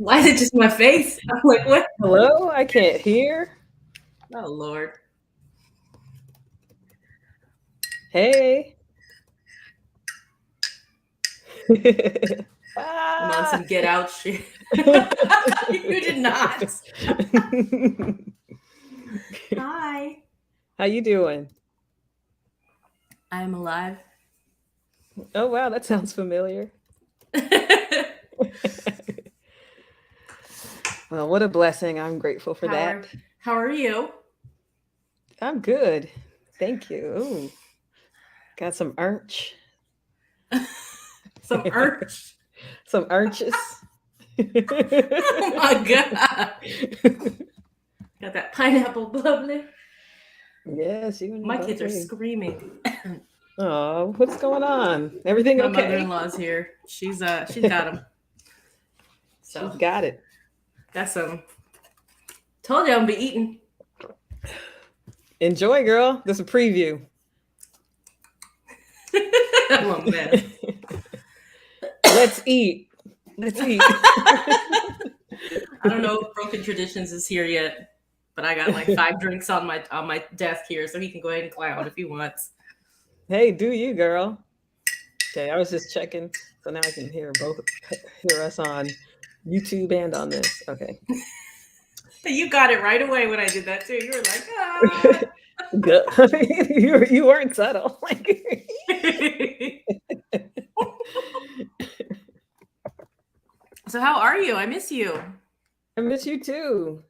Why is it just my face? I'm like, what? Hello? I can't hear. Oh, Lord. Hey. I'm on Ah. some get out shit. You did not. Hi. How you doing? I am alive. Oh wow, that sounds familiar. Well, what a blessing. I'm grateful for how that. are how are you? I'm good. Thank you. Ooh, got some urch. Some urge. Some urches. Oh my god. Got that pineapple bubbly. Yes, you and your My kids are bubbly. screaming. Oh, what's going on? Everything My okay? mother-in-law's here. She's got them. So She's got it. got some. Told you I'm gonna be eating. Enjoy, girl. This is a preview. I'm a mess. Let's eat. Let's eat. I don't know if Broken Traditions is here yet, but I got like 5 drinks on my desk here, so he can go ahead and clown if he wants. Hey, do you, girl? Okay, I was just checking, so now I can hear us on YouTube and on this. Okay, You got it right away when I did that too. You were like, ah. good. You weren't subtle. So how are you? I miss you. I miss you too.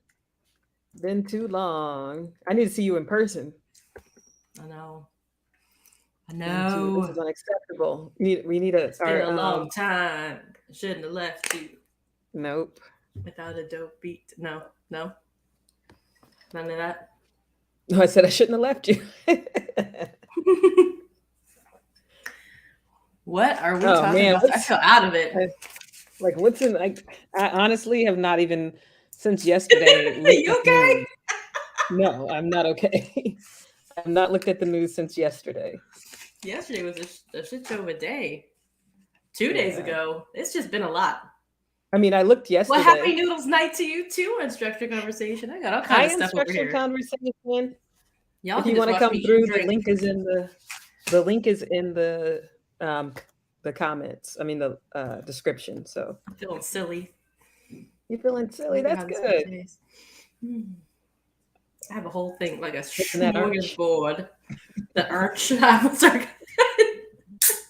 Been too long. I need to see you in person. I know. I Been too. This know. is unacceptable. We need It's been a long time. I shouldn't have left you Nope. without a dope beat. No, no, none of that. No, I said I shouldn't have left you. What are we Oh talking man, about? I feel out of it. like what's in like I honestly have not even since yesterday looked You at the okay? news. No, I'm not okay. I've not looked at the news since yesterday. Yesterday was a shit show of a day. 2 days Yeah. ago, it's just been a lot. I mean, I looked Well, happy yesterday. noodles night to you too, Unstructured Conversation. I got all kind Hi, of stuff over unstructured here. conversation. Y'all If can you just want to watch me come eat and through, drink. the link is in um the comments. I mean the description. So I'm feeling silly. you feeling silly? Maybe That's how this one good. tastes. I have a whole thing, like a Getting that arch. smorgasbord. The arch. I'm sorry.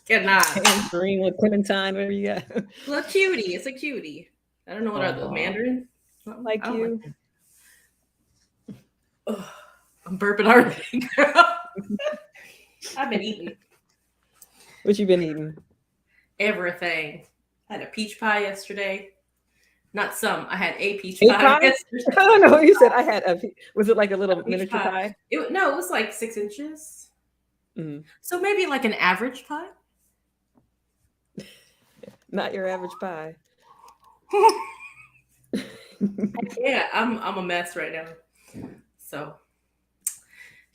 Cannot. Tangerine with clementine, whatever you got. Well, cutie. It's a cutie. I don't know what are those, Oh, Mandarin? Something? I like don't like you. them. Ugh, I'm burping already, girl. I've been eating What you been eating? everything. I had a peach pie yesterday. Not some. I had a peach A pie pie? yesterday. I don't know. You said I had a. Was it like a A little peach miniature pie. pie? No, it was like 6 inches. Mm, So maybe like an average pie. not your average pie. Yeah, I'm a mess right now. So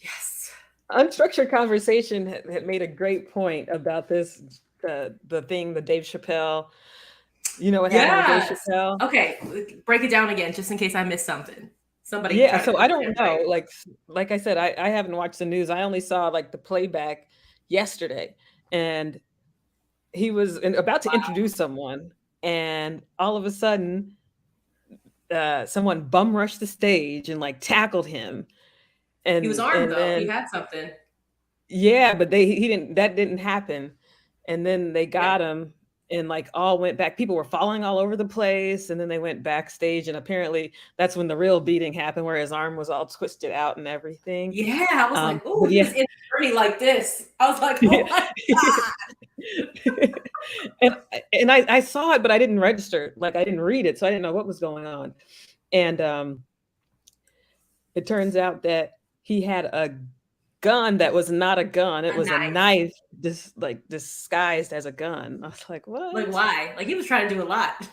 yes. Unstructured conversation had made a great point about this. The thing, the Dave Chappelle. You know what happened with Dave Yes. Chappelle? Okay, break it down again just in case I missed something. Somebody Yeah. try to So fill I me don't in, right? know. Like I said, I haven't watched the news. I only saw like the playback yesterday, and he was about to Wow. introduce someone, and all of a sudden someone bum rushed the stage and like tackled him He was and armed and though. He then had something. yeah, but he didn't, that didn't happen. And then they Yeah. got him and like all went back. People were falling all over the place, and then they went backstage, and apparently that's when the real beating happened, where his arm was all twisted out and everything. Yeah. I was like, oh, But he yeah. was in a journey like this. I was like, oh my and I saw it, but I didn't register. Like I didn't read it, so I didn't know what was going on. And it turns out that he had a gun that was not a gun. It God. A was a knife. knife, just like disguised as a gun. I was like, Like what? why? Like he was trying to do a lot.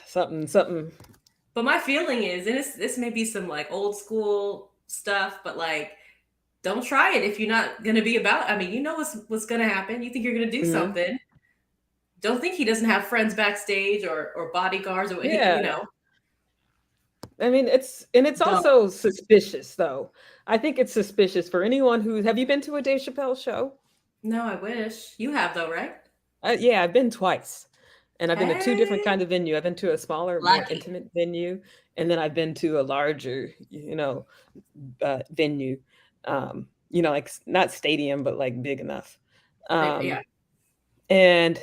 Something. But my feeling is, and this may be some like old school stuff, but like don't try it if you're not gonna be about. I mean, you know what's gonna happen. You think you're gonna do Mhm. something. Don't think he doesn't have friends backstage or bodyguards or Yeah. you know. I mean, it's Don't. also suspicious though. I think it's suspicious for anyone who have you been to a Dave Chappelle show? No, I wish you have though, right? Yeah, I've been twice. And I've been to two different Hey, kinds of venue. I've been to a smaller, more lucky. intimate venue, and then I've been to a larger, venue. Like not stadium, but like big enough. Yeah. And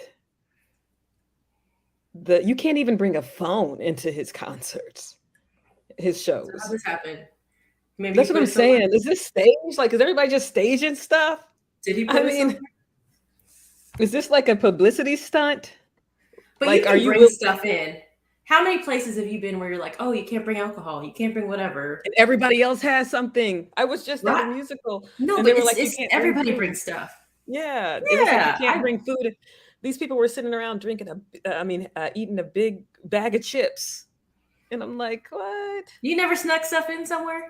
you can't even bring a phone into his concerts, his So how shows. this happened? Maybe he That's what put I'm it somewhere. saying. Is this staged? Like, is everybody just staging stuff? Did he I put it somewhere? mean, is this like a publicity stunt? But you Like, are can you bring willing? stuff in. How many places have you been where you're like, oh, you can't bring alcohol, you can't bring whatever, And everybody else has something. I was just at a right? musical, No, and but they were like, "You it's can't bring everybody food." brings stuff. Yeah, it was like you Yeah, can't bring food. These people were sitting around drinking eating a big bag of chips, and I'm like, "What?" you never snuck stuff in somewhere.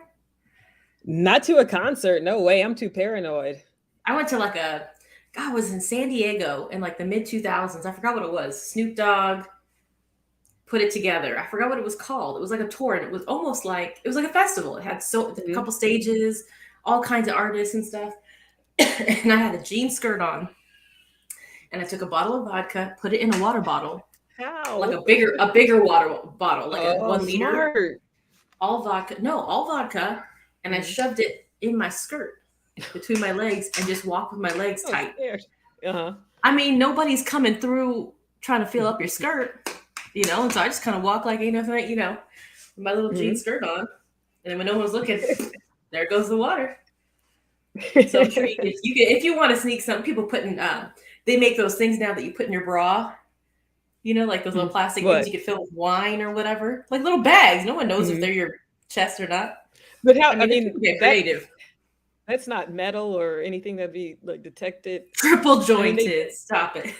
Not to a concert. No way. I'm too paranoid. I went to like God, I was in San Diego in like the mid 2000s. I forgot what it was. Snoop Dogg put it together. I forgot what it was called. It was like a tour, and it was almost like it was like a festival. It had a Mhm. couple stages, all kinds of artists and stuff. And I had a jean skirt on, and I took a bottle of vodka, put it in a water bottle, like How? a bigger water bottle, like a Oh, 1 liter, smart. all vodka. No, all vodka, and I Mhm. shoved it in my skirt between my legs and just walked with my legs I was tight. scared. Uh-huh. I mean, nobody's coming through trying to fill up your skirt, and so I just kind of walk like ain't nothing, with my little jean Mhm. skirt on. And then when no one's looking, there goes the water. So I'm sure if you want to sneak some people putting they make those things now that you put in your bra, like those little plastic things What? you could fill with wine or whatever, like little bags. No one knows if Mhm. they're your chest or not. But I mean, people get that creative. that's not metal or anything that'd be like detected. Triple I mean, jointed. Stop it.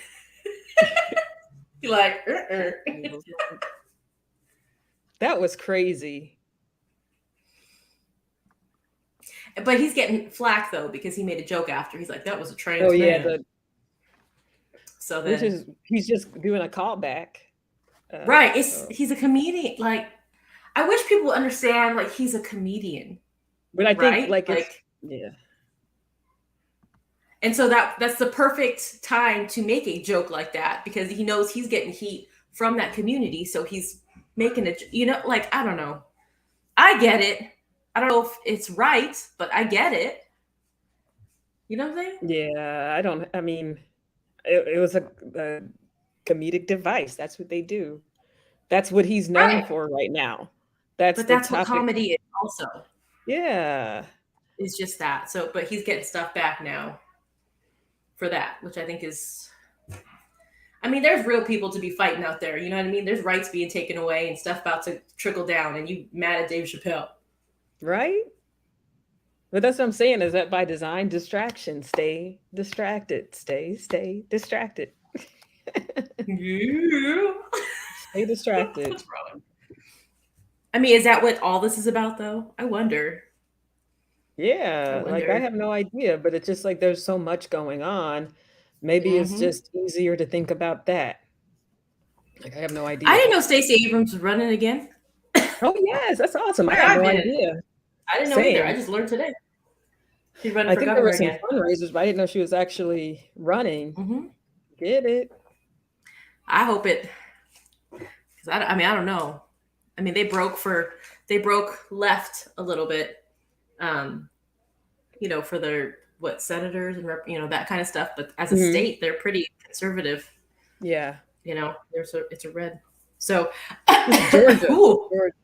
You're like, that was crazy. But he's getting flack though because he made a joke after. He's like, that was a Oh trans yeah, man. So which then, is he's just doing a callback. right, So, he's a comedian. Like, I wish people understand. Like, he's a comedian, but I think right? like it's Like, yeah. and so that's the perfect time to make a joke like that because he knows he's getting heat from that community. So he's making it. Like, I don't know. I get it. I don't know if it's right, but I get it. You know what I'm saying? Yeah, I mean, it was a comedic device. That's what they do. That's what he's known Right. for right now. That's But the that's what topic. comedy is also. Yeah. Is just that. So, but he's getting stuff back now for that, which I think is. I mean, there's real people to be fighting out there. You know what I mean? There's rights being taken away and stuff about to trickle down, and you mad at Dave Chappelle. Right? But that's what I'm saying is that by design, distraction, stay distracted, stay distracted. Yeah. Stay distracted. What's wrong? I mean, is that what all this is about, though? I wonder. Yeah, like I have no idea, but it's just like there's so much going on. Maybe it's Mm-hmm. just easier to think about that. Like I have no I idea. didn't know Stacey Abrams was running again. Oh yes, that's awesome. I Where had I've no been, idea. I didn't know either. I Same. just learned today. She's running I for think there governor were some again. fundraisers, but I didn't know she was actually running. Mm-hmm. Get it? I hope it. Because I mean, I don't know. I mean, they broke left a little bit, um, for their senators and that kind of stuff. But as a Mhm. state, they're pretty conservative. Yeah. It's a red. So, Georgia. ooh, Georgia.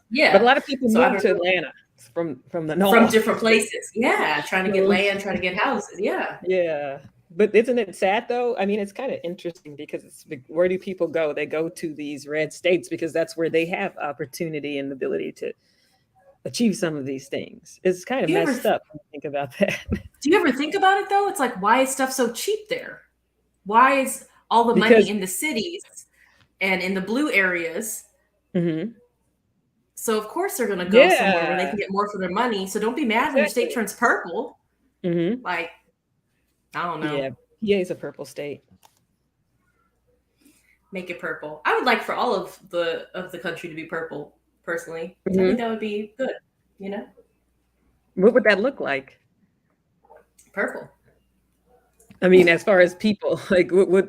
yeah. But a lot of people So I moved don't to know. Atlanta from the From north. different places. Yeah, trying to get So, land, trying to get houses. Yeah. yeah. But isn't it sad though? I mean, it's kind of interesting because where do people go? They go to these red states because that's where they have opportunity and the ability to achieve some of these things. It's kind of Do you ever messed up when you think about that. do you ever think about it though? It's like, why is stuff so cheap there? Why is all the money Because in the cities and in the blue areas? Mhm. So of course they're gonna go somewhere where they Yeah, can get more for their money. So don't be mad when your state exactly. turns purple. Mhm. Like, I don't know. Yeah, PA is a purple state. Make it purple. I would like for all of the country to be purple. Personally, I think Mhm. that would be good. You know, What would that look like? purple. I mean, as far as people, like what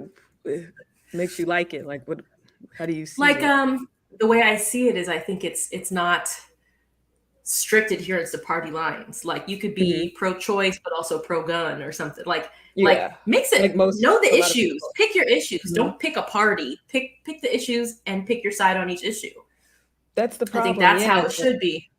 makes you like it? Like what? How do you see Like it? the way I see it is, I think it's not strict adherence to party lines. Like you could Mhm. be pro-choice but also pro-gun or something. Like Yeah, mix it. like most Know the a lot of issues. people. Pick your issues. Mhm. Don't pick a party. Pick the issues and pick your side on each issue. That's the I think problem. that's Yeah, how it should be.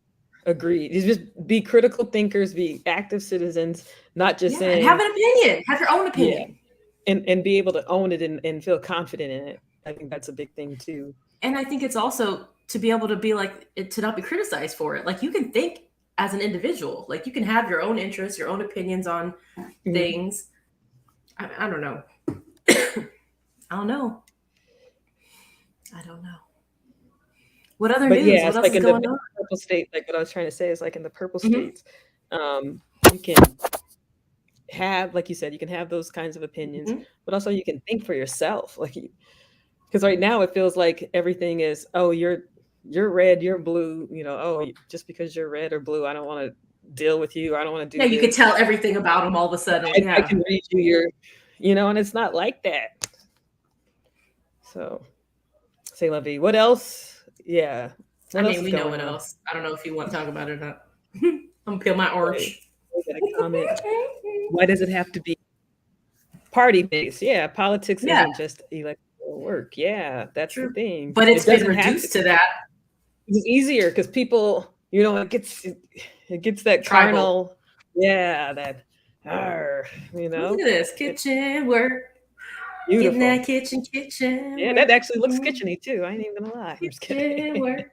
agreed. You just be critical thinkers, be active citizens, not just Yeah, and have saying an opinion. Have your own yeah, opinion. and be able to own it and feel confident in it. I think that's a big thing too. And I think it's also to be able to be like to not be criticized for it. Like you can think as an individual. Like you can have your own interests, your own opinions on Mhm. things. I don't know. I don't know. I don't know. What other But news? yeah, What it's else like is in the going on? purple state. Like what I was trying to say is like in the purple Hmm. states, you can have, like you said, you can have those kinds of opinions, Hmm. but also you can think for yourself. Like because right now it feels like everything is, oh, you're red, you're blue, oh, just because you're red or blue, I don't want to deal with you, I don't want to Yeah, do you could this. tell everything about them all of a sudden. I Yeah. can read you and it's not like that. So say la vie. What else? Yeah. I What else mean, is we know going what on? else. I don't know if you want to talk about it or not. I'm gonna peel my Right. orange. We got a comment. Why does it have to be party based? Yeah, politics Yeah, isn't just electoral work. Yeah, that's the true. thing. But It it's been doesn't have to. reduced to that It's easier because people, it gets that tribal. carnal, yeah, that, arr, Oh, look at this it's kitchen work. Getting beautiful. that kitchen Yeah, that work. actually looks Mm, kitcheny too. I ain't even gonna lie. I'm just kitchen kidding. work.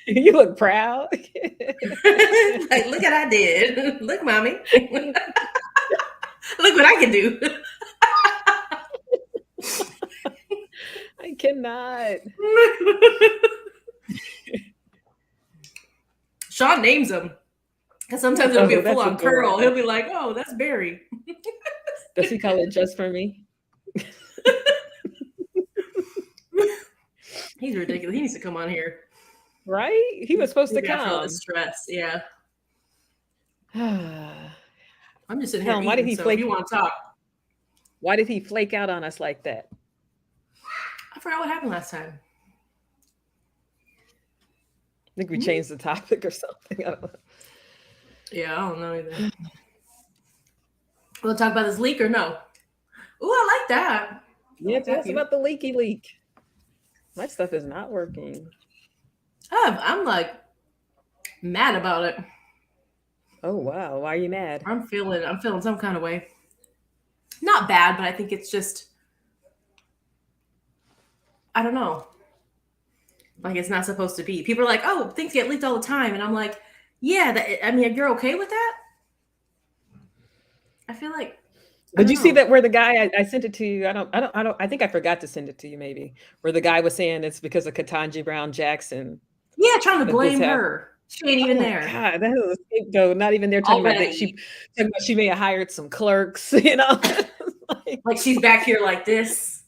You look proud. Like, look what I did. Look, mommy. Look what I can do. I cannot. Sean names them. Because sometimes it'll be Oh, a full that's on curl. He'll adorable. be like, oh, that's Barry. Does he call it just for me? He's ridiculous. He needs to come on here. Right? He was supposed to Maybe I feel the come. stress. Yeah. Helen, I'm just sitting here why did eating. he So if you flake? want to talk, Why did he flake out on us like that? I forgot what happened last time. I think we changed the topic or something. I don't know. Yeah, I don't know either. We'll talk about this leak or no? Ooh, I like that. I Yeah, like tell that us view. about the leaky leak. My stuff is not working. I'm like mad about it. Oh wow, why are you mad? I'm feeling some kind of way. Not bad, but I think it's just I don't know. Like it's not supposed to be. People are like, "Oh, things get leaked all the time," and I'm like, "Yeah, I mean, you're okay with that?" I feel like I Did don't you see know. that where the guy I sent it to you? I think I forgot to send it to you maybe. Where the guy was saying it's because of Ketanji Brown Jackson Yeah, trying to that this blame happened. her. She ain't even Oh there God, that was a scapegoat. Not even there talking about that already. she may have hired some clerks, Like, Like she's back here like this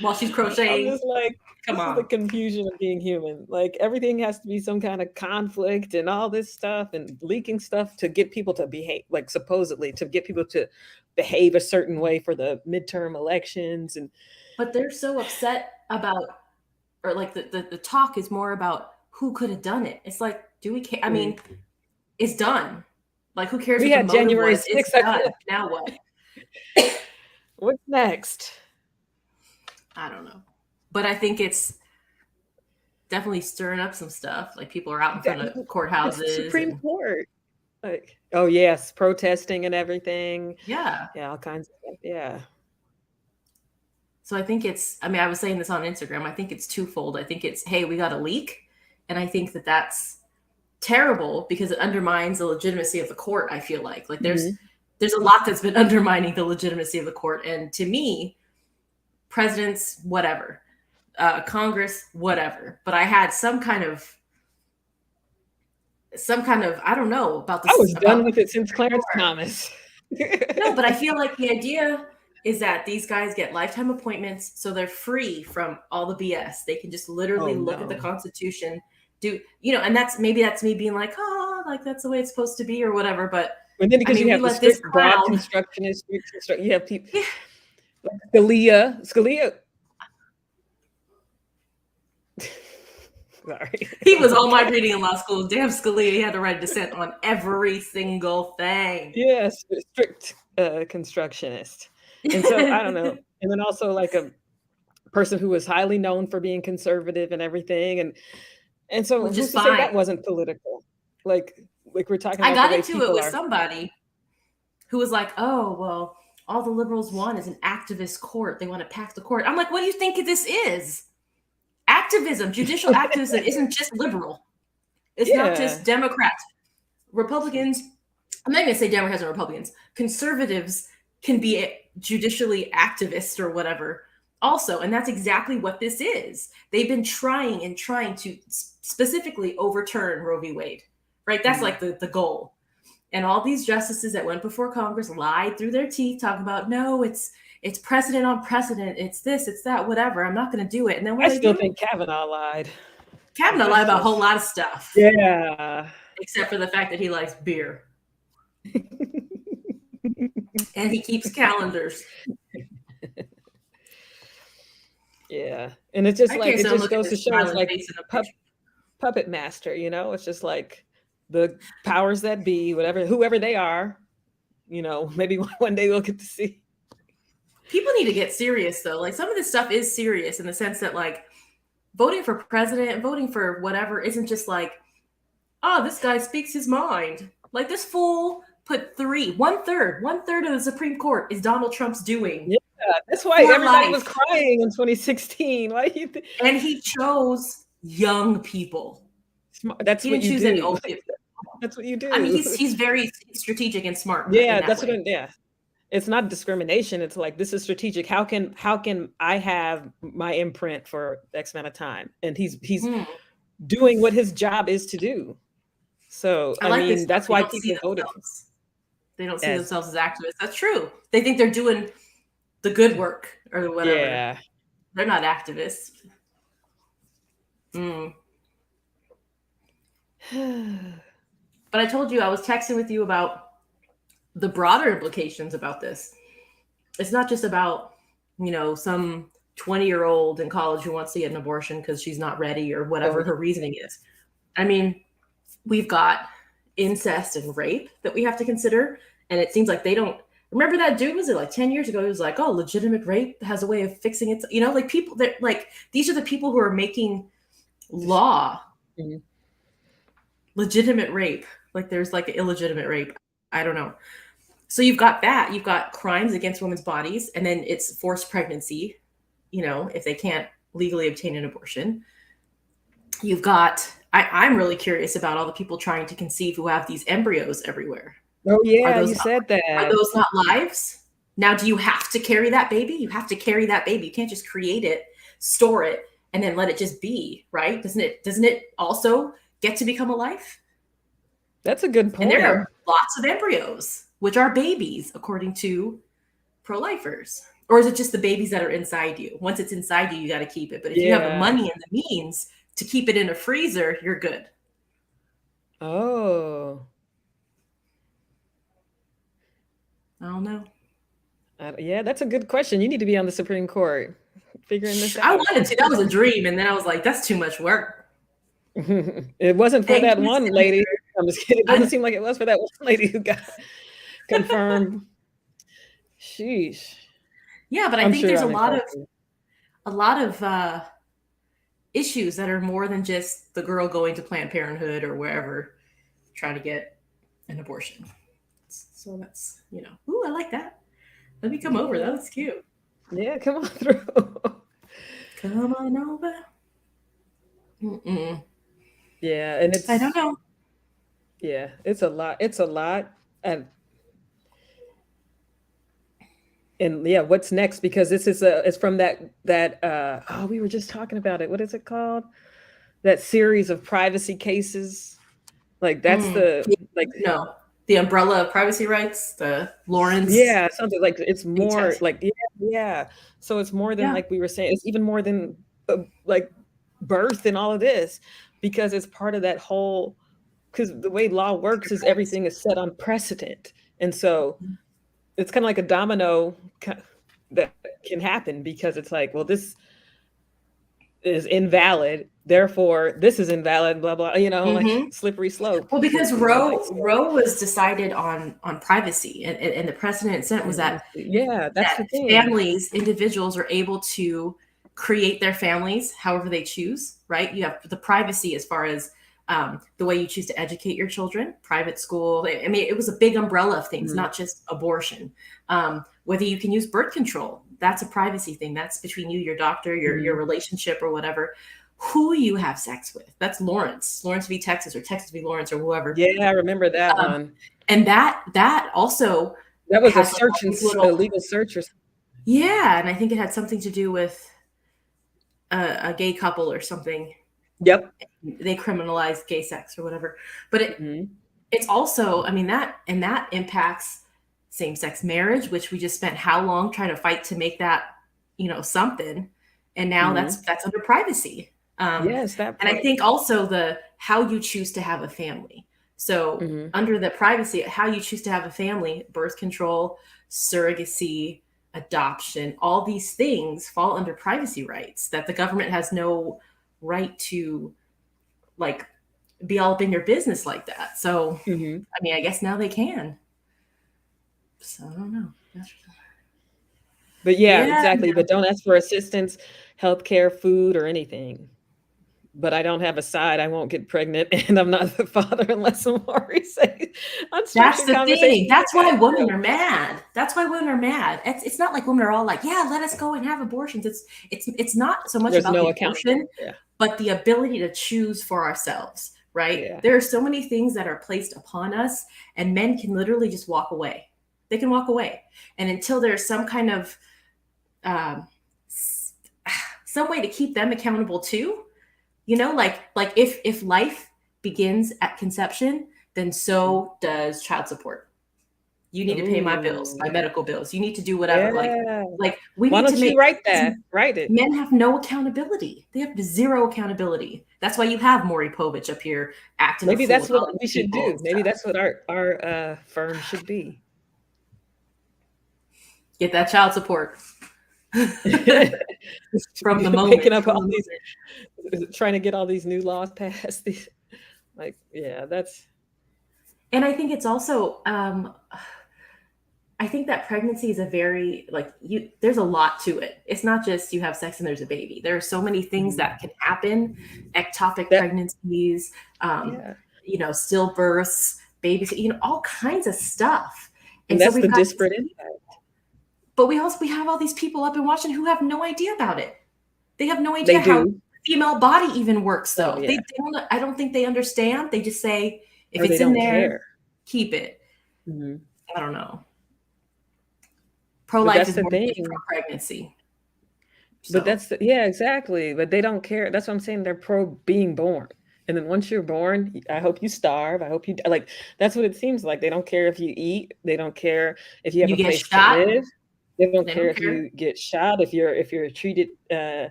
while she's I'm crocheting. just like, Come this is the on. confusion of being human. Like everything has to be some kind of conflict and all this stuff and leaking stuff to get people to behave, like supposedly to get people to behave a certain way for the midterm elections. And But they're so upset about, or like the talk is more about who could have done it. It's like, do we care? I mm, mean, it's done. Like, who cares we what the had motive January was? It's 6th. I done. feel Now what? what's next? I don't know. But I think it's definitely stirring up some stuff. Like people are out in front of It's the courthouses Supreme and Court. Like, oh yes, protesting and everything. yeah. Yeah, all kinds of stuff. Yeah. So I think it's, I mean, I was saying this on Instagram. I think it's twofold. I think it's, hey, we got a leak. And I think that that's terrible because it undermines the legitimacy of the court. I feel like Mhm. there's a lot that's been undermining the legitimacy of the court. And to me, presidents, whatever, Congress, whatever. But I had some kind of I don't know about I this was done about with it since Clarence court. Thomas. No, but I feel like the idea is that these guys get lifetime appointments, so they're free from all the BS. They can just literally Oh look at the no. Constitution, and that's me being like, oh, like that's the way it's supposed to be or whatever. But And then I because mean, you we have the let this strict broad clown. constructionist, you have people Yeah. like Scalia. Sorry. He was all my reading in law school. Damn Scalia, he had to write dissent on every single thing. Yes, strict constructionist. And so I don't know. And then also like a person who was highly known for being conservative and everything. And so Which is who's to say fine. that wasn't political? Like we're talking I about the got way into it people with are. somebody who was like, oh, well, all the liberals want is an activist court. They want to pack the court. I'm like, what do you think this is? Activism, judicial activism isn't just liberal. It's not Yeah. just Democrats. Republicans, I'm not going to say Democrats and Republicans. Conservatives can be judicially activists or whatever also. And that's exactly what this is. They've been trying to specifically overturn Roe v. Wade, right? That's like the goal. And all these justices that went before Congress lied through their teeth, talking about, no, it's precedent on precedent. It's this, it's that, whatever. I'm not going to do it. And then I still think Kavanaugh lied. Kavanaugh lied about a whole lot of stuff. Yeah. Except for the fact that he likes beer. And he keeps calendars. Yeah. And it's just I like, can't it say I'm just looking goes at to this show it's smiling like face in the picture. puppet master, it's just like the powers that be, whoever they are, maybe one day we'll get to see. People need to get serious though. Like some of this stuff is serious in the sense that like voting for president, voting for whatever isn't just like, oh, this guy speaks his mind. Like this fool put one third of the Supreme Court is Donald Trump's doing. Yeah, that's why everybody was crying in 2016. Why you and he chose young people. That's he what didn't you choose do. any old people. That's what you do. I mean, he's very strategic and smart. Yeah, that's what. Yeah, it's not discrimination. It's like this is strategic. How can I have my imprint for X amount of time? And he's doing what his job is to do. So I mean, that's why people voted. They don't see themselves as activists. That's true. They think they're doing the good work or whatever. Yeah, they're not activists. But I told you I was texting with you about the broader implications about this. It's not just about, some 20-year-old in college who wants to get an abortion because she's not ready or whatever her reasoning is. I mean, we've got incest and rape that we have to consider. And it seems like they don't remember that dude, was it like 10 years ago? He was like, oh, legitimate rape has a way of fixing it. Like people that like, these are the people who are making law. Mm-hmm. Legitimate rape. Like there's like illegitimate rape. I don't know. So you've got that. You've got crimes against women's bodies, and then it's forced pregnancy, if they can't legally obtain an abortion. You've got, I'm really curious about all the people trying to conceive who have these embryos everywhere. Oh yeah, you said that. Are those not lives? Now, do you have to carry that baby? You have to carry that baby. You can't just create it, store it, and then let it just be, right? Doesn't it also get to become a life? That's a good point. And there are lots of embryos, which are babies, according to pro-lifers. Or is it just the babies that are inside you? Once it's inside you, you got to keep it. But if you have the money and the means to keep it in a freezer, you're good. Oh. I don't know. Yeah, that's a good question. You need to be on the Supreme Court figuring this out. I wanted to. That was a dream. And then I was like, that's too much work. It wasn't for that one lady. I'm just kidding. It doesn't seem like it was for that one lady who got confirmed. Sheesh. Yeah, but I think there's a lot of issues that are more than just the girl going to Planned Parenthood or wherever trying to get an abortion. So that's, ooh, I like that. Let me come over. That was cute. Yeah, come on through. Come on over. Mm-mm. Yeah, and I don't know. Yeah, it's a lot. It's a lot. And yeah, what's next? Because this is it's from that we were just talking about it. What is it called? That series of privacy cases. Like that's no. The umbrella of privacy rights, the Lawrence Yeah, something like it's big more test. like yeah. So it's more than Yeah. like we were saying. It's even more than like birth and all of this because it's part of that whole. Because the way law works is Privacy. everything is set on precedent, and so it's kind of like a domino that can happen because it's like, well, this is invalid, therefore this is invalid, blah blah. Like Hmm. slippery slope. Well, because Like Roe so. Roe was decided on privacy, and the precedent it sent was that Yeah, that's that the thing. families, individuals are able to create their families however they choose, right? You have the privacy as far as the way you choose to educate your children, private school. I mean, it was a big umbrella of things, Mhm. not just abortion. Whether you can use birth control, that's a privacy thing. That's between you, your doctor, your Mhm. relationship, or whatever. Who you have sex with. That's Lawrence v. Texas, or Texas v. Lawrence, or whoever. Yeah, I remember that Um, one. and that also That was a has like all search and these little, a legal search or yeah, and I think it had something to do with a gay couple or something. Yep. They criminalized gay sex or whatever. But Mhm. it's also, I mean, that impacts same-sex marriage, which we just spent how long trying to fight to make that, something. And now Mhm. that's under privacy. Yes, that And I part. think also the how you choose to have a family. So Mhm. under the privacy, how you choose to have a family, birth control, surrogacy, adoption, all these things fall under privacy rights that the government has no right to, like, be all up in your business like that. So, Mhm. I mean, I guess now they can. So I don't know. But yeah, Yeah, exactly, but don't ask for assistance, healthcare, food, or anything. But I don't have a side, I won't get pregnant, and I'm not the father unless I'm already say that's unstructured the thing. conversations like That's that, why women so are mad. That's why women are mad. It's not like women are all like, yeah, let us go and have abortions. It's not so much there's about the no abortion, accountability. Yeah, but the ability to choose for ourselves, right? yeah. There are so many things that are placed upon us, and men can literally just walk away. They can walk away. And until there's some kind of um, some way to keep them accountable too, like if life begins at conception, then Mhm. so does child support. You need to pay my bills, my Ooh, medical bills. You need to do whatever. yeah. Like we Why need to don't you make, write because that? Write it. men have no accountability. They have zero accountability. That's why you have Maury Povich up here acting a Maybe fool that's and what all these we should people do. and Maybe stuff. that's what our firm should be. Get that child support from the Picking moment. up From all the these, moment. trying to get all these new laws passed. Like, yeah, that's And I think it's also I think that pregnancy is a very, like, you there's a lot to it. It's not just you have sex and there's a baby. There are so many things mhm. that can happen. Ectopic That pregnancies, yeah, stillbirths, babies, all kinds of stuff. and And so that's we've the got, disparate impact. but we have all these people up in Washington who have no idea about it. They have no They idea how the do. female body even works, Oh, though. yeah. I don't think they understand. They just say, if Or they it's in don't there, care. keep it. Mhm. I don't know. Pro But life that's is the more than pro thing. pregnancy. But So that's the yeah, exactly, but they don't care. That's what I'm saying, they're pro being born. And then once you're born, I hope you starve, I hope you like, that's what it seems like. They don't care if you eat, they don't care if you have you a get place to shot, live, they don't they care don't if care. you get shot, if you're treated,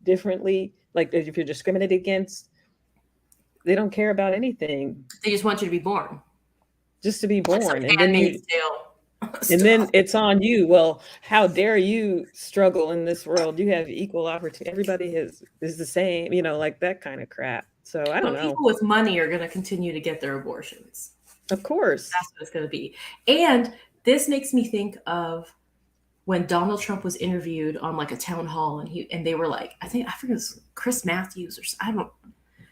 differently, like, if you're discriminated against, they don't care about anything, They just want you to be born. just to be Like some born, and then Handmaid's you Tale and then stuff. it's on you. Well, how dare you struggle in this world? You have equal opportunity. Everybody is the same, like that kind of crap. So I don't But know. people with money are going to continue to get their abortions. Of course. That's what it's going to be. And this makes me think of when Donald Trump was interviewed on like a town hall, and they were like, I forget, it was Chris Matthews, or I don't,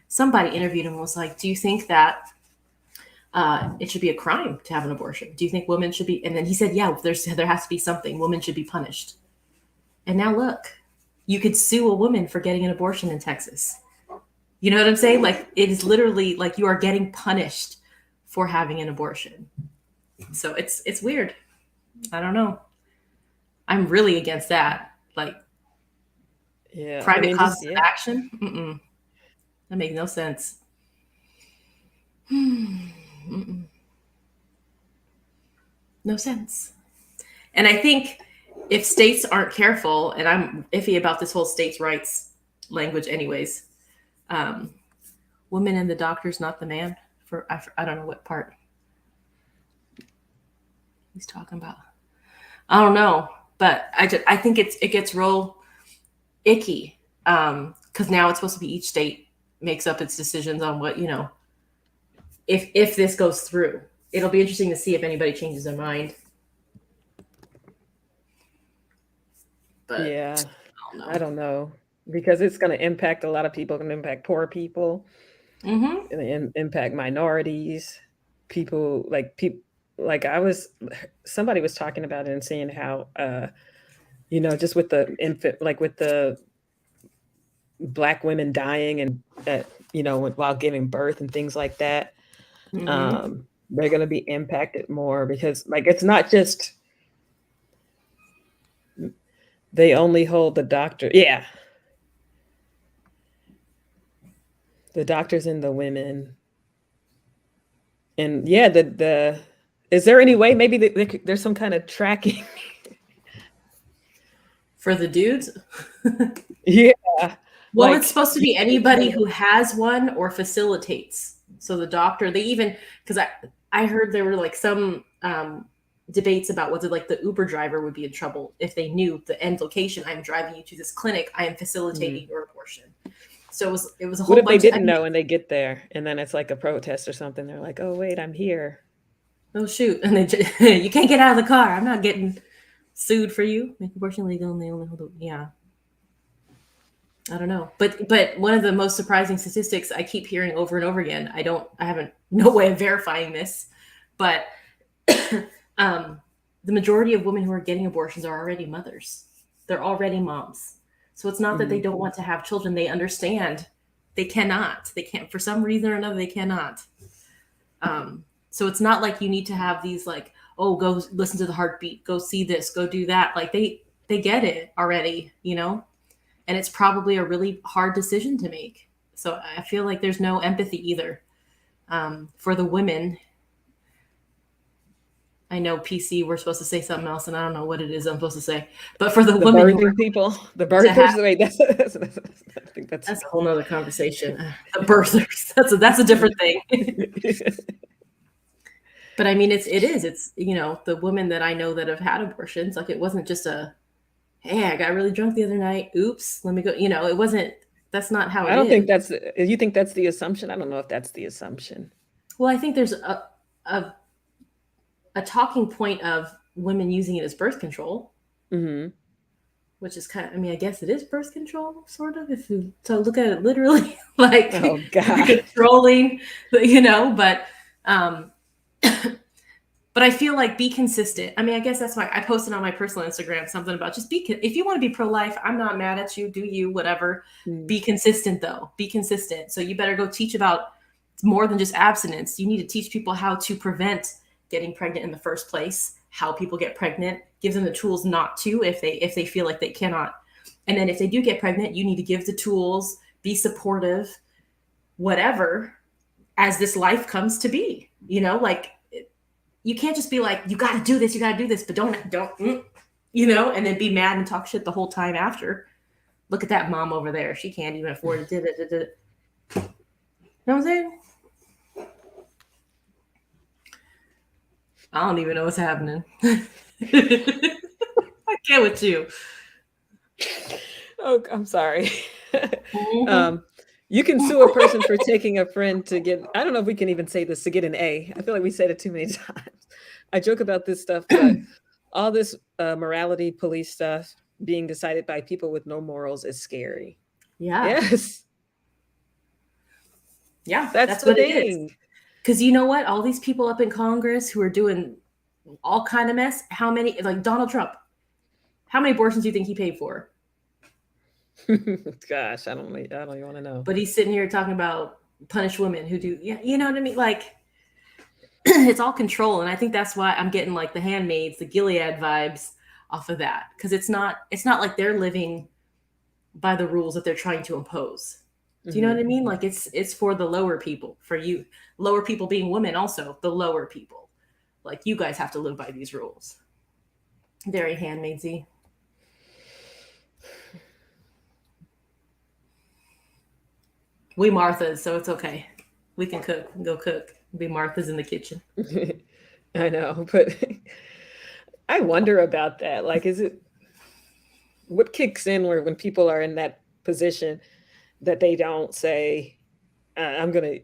somebody interviewed him and was like, do you think that it should be a crime to have an abortion? Do you think women should be? And then he said, yeah, there has to be something. Women should be punished. And now look, you could sue a woman for getting an abortion in Texas. You know what I'm saying? Like, it is literally like you are getting punished for having an abortion. So it's weird. I don't know. I'm really against that. Like, Yeah. I private mean, causes just of yeah. action. Mm-mm. That makes no sense. Mm-mm. No sense. And I think if states aren't careful, and I'm iffy about this whole states' rights language, anyways. Um, Woman and the doctor's not the man. I don't know what part he's talking about. I don't know, but I think it gets real icky because now it's supposed to be each state makes up its decisions on what if this goes through. It'll be interesting to see if anybody changes their mind. But Yeah, I I don't don't know because it's going to impact a lot of people. Going to impact poor people, know. Mm-hmm. going to impact minorities, people like I was. Somebody was talking about it and saying how just with the infant, like with the black women dying and while giving birth and things like that, Mm-hmm. they're going to be impacted more because like it's not just they only hold the doctor. Yeah, the doctors and the women. And yeah, the is there any way maybe there's some kind of tracking? For the dudes, Yeah, well, it's like supposed to be anybody who has one or facilitates. So the doctor, they even because I heard there were like some debates about whether like the Uber driver would be in trouble if they knew the end location. I'm driving you to this clinic. I am facilitating your abortion. So it was a what whole if they bunch of. I didn't mean, know and they get there and then it's like a protest or something? They're like, "Oh wait, I'm here." oh shoot, and then you can't get out of the car. I'm not getting sued for you. Make abortion legal, and they only hold. Yeah, I don't know, but one of the most surprising statistics I keep hearing over and over again. I haven't no way of verifying this, but um, the majority of women who are getting abortions are already mothers. They're already moms. So it's not that they Mhm. don't want to have children. They understand they cannot. They can't for some reason or another. They cannot. So it's not like you need to have these like, oh, go listen to the heartbeat, go see this, go do that. Like they get it already, and it's probably a really hard decision to make. So I feel like there's no empathy either for the women. I know PC, we're supposed to say something else, and I don't know what it is I'm supposed to say. But for the The women who are birthing people, the to have, birthers. Wait, I think that's that's a whole nother conversation. The birthers, that's a different thing. But I mean, it's the women that I know that have had abortions. Like it wasn't just a hey, I got really drunk the other night. Oops, let me go. It wasn't. That's not how I it don't is. think that's you think that's the assumption. I don't know if that's the assumption. Well, I think there's a a talking point of women using it as birth control, Hmm. which is kind of, I mean, I guess it is birth control, sort of, if you so look at it literally, like Oh you're God. controlling, but um, but I feel like be consistent. I mean, I guess that's why I posted on my personal Instagram something about just if you want to be pro life, I'm not mad at you, do you, whatever. Mm. Be consistent though, be consistent. So you better go teach about more than just abstinence. You need to teach people how to prevent getting pregnant in the first place, how people get pregnant, give them the tools not to if they feel like they cannot. And then if they do get pregnant, you need to give the tools, be supportive, whatever, as this life comes to be. Like you can't just be like, you got to do this, but don't, and then be mad and talk shit the whole time after. Look at that mom over there. She can't even afford it. You know what I'm saying? I don't even know what's happening. I can't with you. Oh, I'm sorry. Mm-hmm. um, you can sue a person for taking a friend to get. I don't know if we can even say this to get an A. I feel like we said it too many times. I joke about this stuff, but all this morality police stuff being decided by people with no morals is scary. Yeah. Yes, Yeah. that's That's the what it is. thing. Because you know what? All these people up in Congress who are doing all kind of mess. How many? Like Donald Trump. How many abortions do you think he paid for? Gosh, I don't even want to know. But he's sitting here talking about punish women who do. Yeah, you know what I mean? Like it's all control, and I think that's why I'm getting like the Handmaids, the Gilead vibes off of that because it's not like they're living by the rules that they're trying to impose. Do you know what I Hmm. mean? Like it's for the lower people, for you, lower people being women, also the lower people. Like, you guys have to live by these rules. Very handmaidsy. We Marthas, so it's okay. We can cook. We can go cook. Be Marthas in the kitchen. I know, but I wonder about that. Like, what kicks in when people are in that position that they don't say, I'm gonna,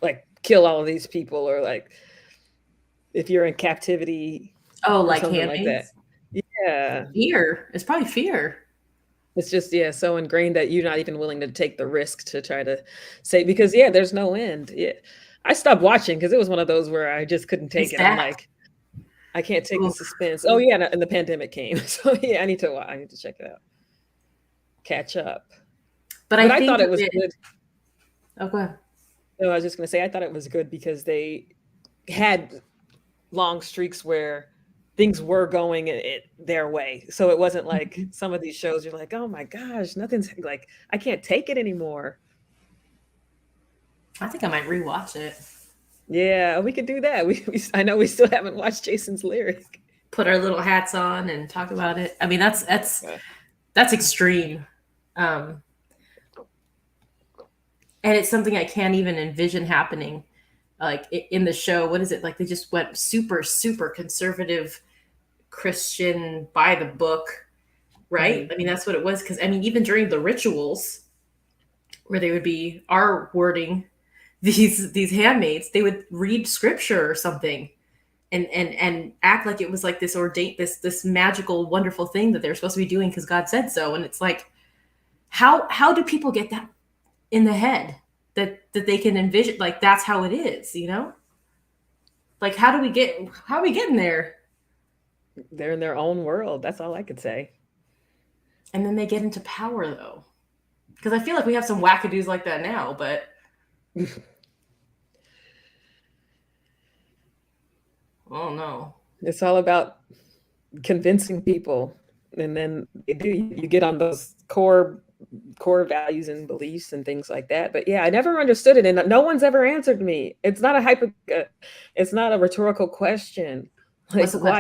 like kill all of these people, or like if you're in captivity Oh, or like something like that. handmaids? Yeah. Fear. It's probably fear. It's just, yeah, so ingrained that you're not even willing to take the risk to try to say, because yeah, there's no end. Yeah. I stopped watching because it was one of those where I just couldn't take It's it. I'm bad. like, I can't take the Oof. suspense. Oh yeah, and the pandemic came. So yeah, I need to check it out. Catch up. But But I I think thought it of was it. good. Oh, go ahead. No, I was just gonna say I thought it was good because they had long streaks where things were going their way. So it wasn't like some of these shows you're like, oh my gosh, nothing's like, I can't take it anymore. I think I might rewatch it. Yeah, we could do that. I know we still haven't watched Jason's Lyric. Put our little hats on and talk about it. I mean, that's extreme. Um, and it's something I can't even envision happening. Like in the show, what is it? Like they just went super, super conservative, Christian, by the book, right? Mhm. I mean, that's what it was. Because I mean, even during the rituals, where they would be our wording, these handmaids, they would read scripture or something, and act like it was like this ordained, this magical, wonderful thing that they're supposed to be doing because God said so. And it's like, how do people get that in the head that they can envision, like that's how it is, like how are we getting there? They're in their own world. That's all I could say. And then they get into power though, because I feel like we have some wackadoos like that now, but oh no. It's all about convincing people, and then you get on those core values and beliefs and things like that. But yeah, I never understood it, and no one's ever answered me. It's not it's not a rhetorical question. Like, What's the question?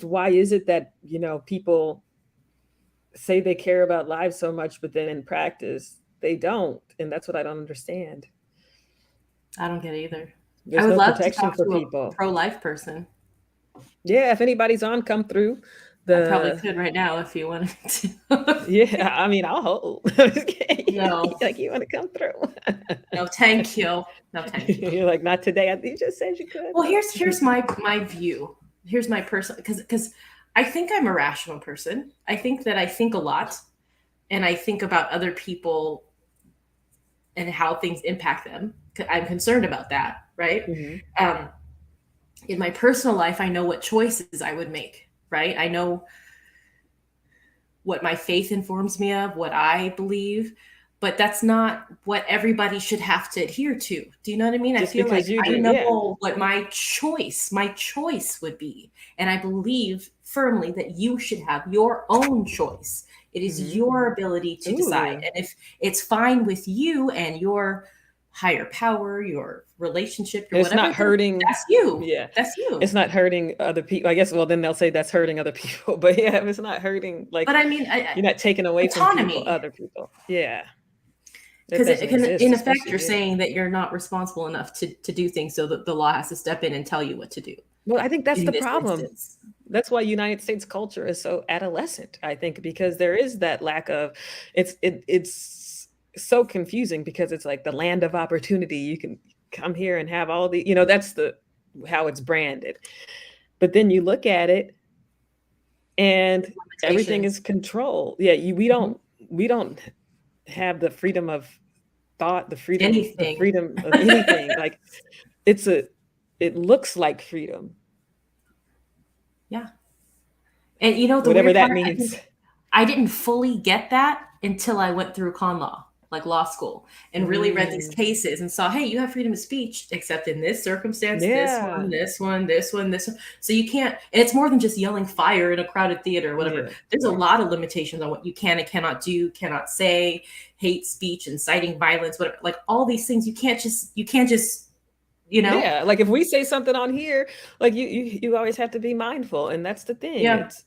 why is it that people say they care about lives so much, but then in practice they don't? And that's what I don't understand. I don't get it either. I There's would no love to protection talk for to a people. pro-life person. Yeah, if anybody's on, come through. I probably could right now if you wanted to. Yeah, I mean, I'll hold. No. Like, you want to come through? No, thank you. No, thank you. You're like, not today. You just said you could. Well, here's my view. Here's my personal, because I think I'm a rational person. I think that I think a lot, and I think about other people and how things impact them. I'm concerned about that, right? Mhm. In my personal life, I know what choices I would make, right? I know what my faith informs me of, what I believe, but that's not what everybody should have to adhere to. Do you know what I mean? I Just feel like because you I do, yeah. know what my choice would be. And I believe firmly that you should have your own choice. It is Mhm. your ability to decide. Ooh. And if it's fine with you and your higher power, your relationship, your It's whatever, not hurting. that's you. Yeah. That's you. It's not hurting other people. I guess, well, then they'll say that's hurting other people. But yeah, if it's not hurting, like, But I mean, you're not taking away from autonomy. other people. Yeah. That Because doesn't exist, in effect, especially you're here. saying that you're not responsible enough to do things, so that the law has to step in and tell you what to do. Well, I think that's In the this problem. instance, That's why United States culture is so adolescent, I think, because there is that lack of, it's so confusing, because it's like the land of opportunity. You can come here and have all the, that's how it's branded. But then you look at it and everything is controlled. Yeah, Mhm. we don't have the freedom of thought, the freedom Anything. of anything. Like, it looks like freedom. Yeah. And the Whatever weird that part, means. I didn't fully get that until I went through con law, like law school, and really read these Mm, cases and saw, hey, you have freedom of speech, except in this circumstance, this one, yeah. this one, this one, this one. So you can't, and it's more than just yelling fire in a crowded theater or whatever. Yeah. There's a lot of limitations on what you can and cannot do, cannot say, hate speech, inciting violence, whatever. Like all these things, you can't just you know? Yeah, like if we say something on here, like you always have to be mindful, and that's the thing. Yeah. It's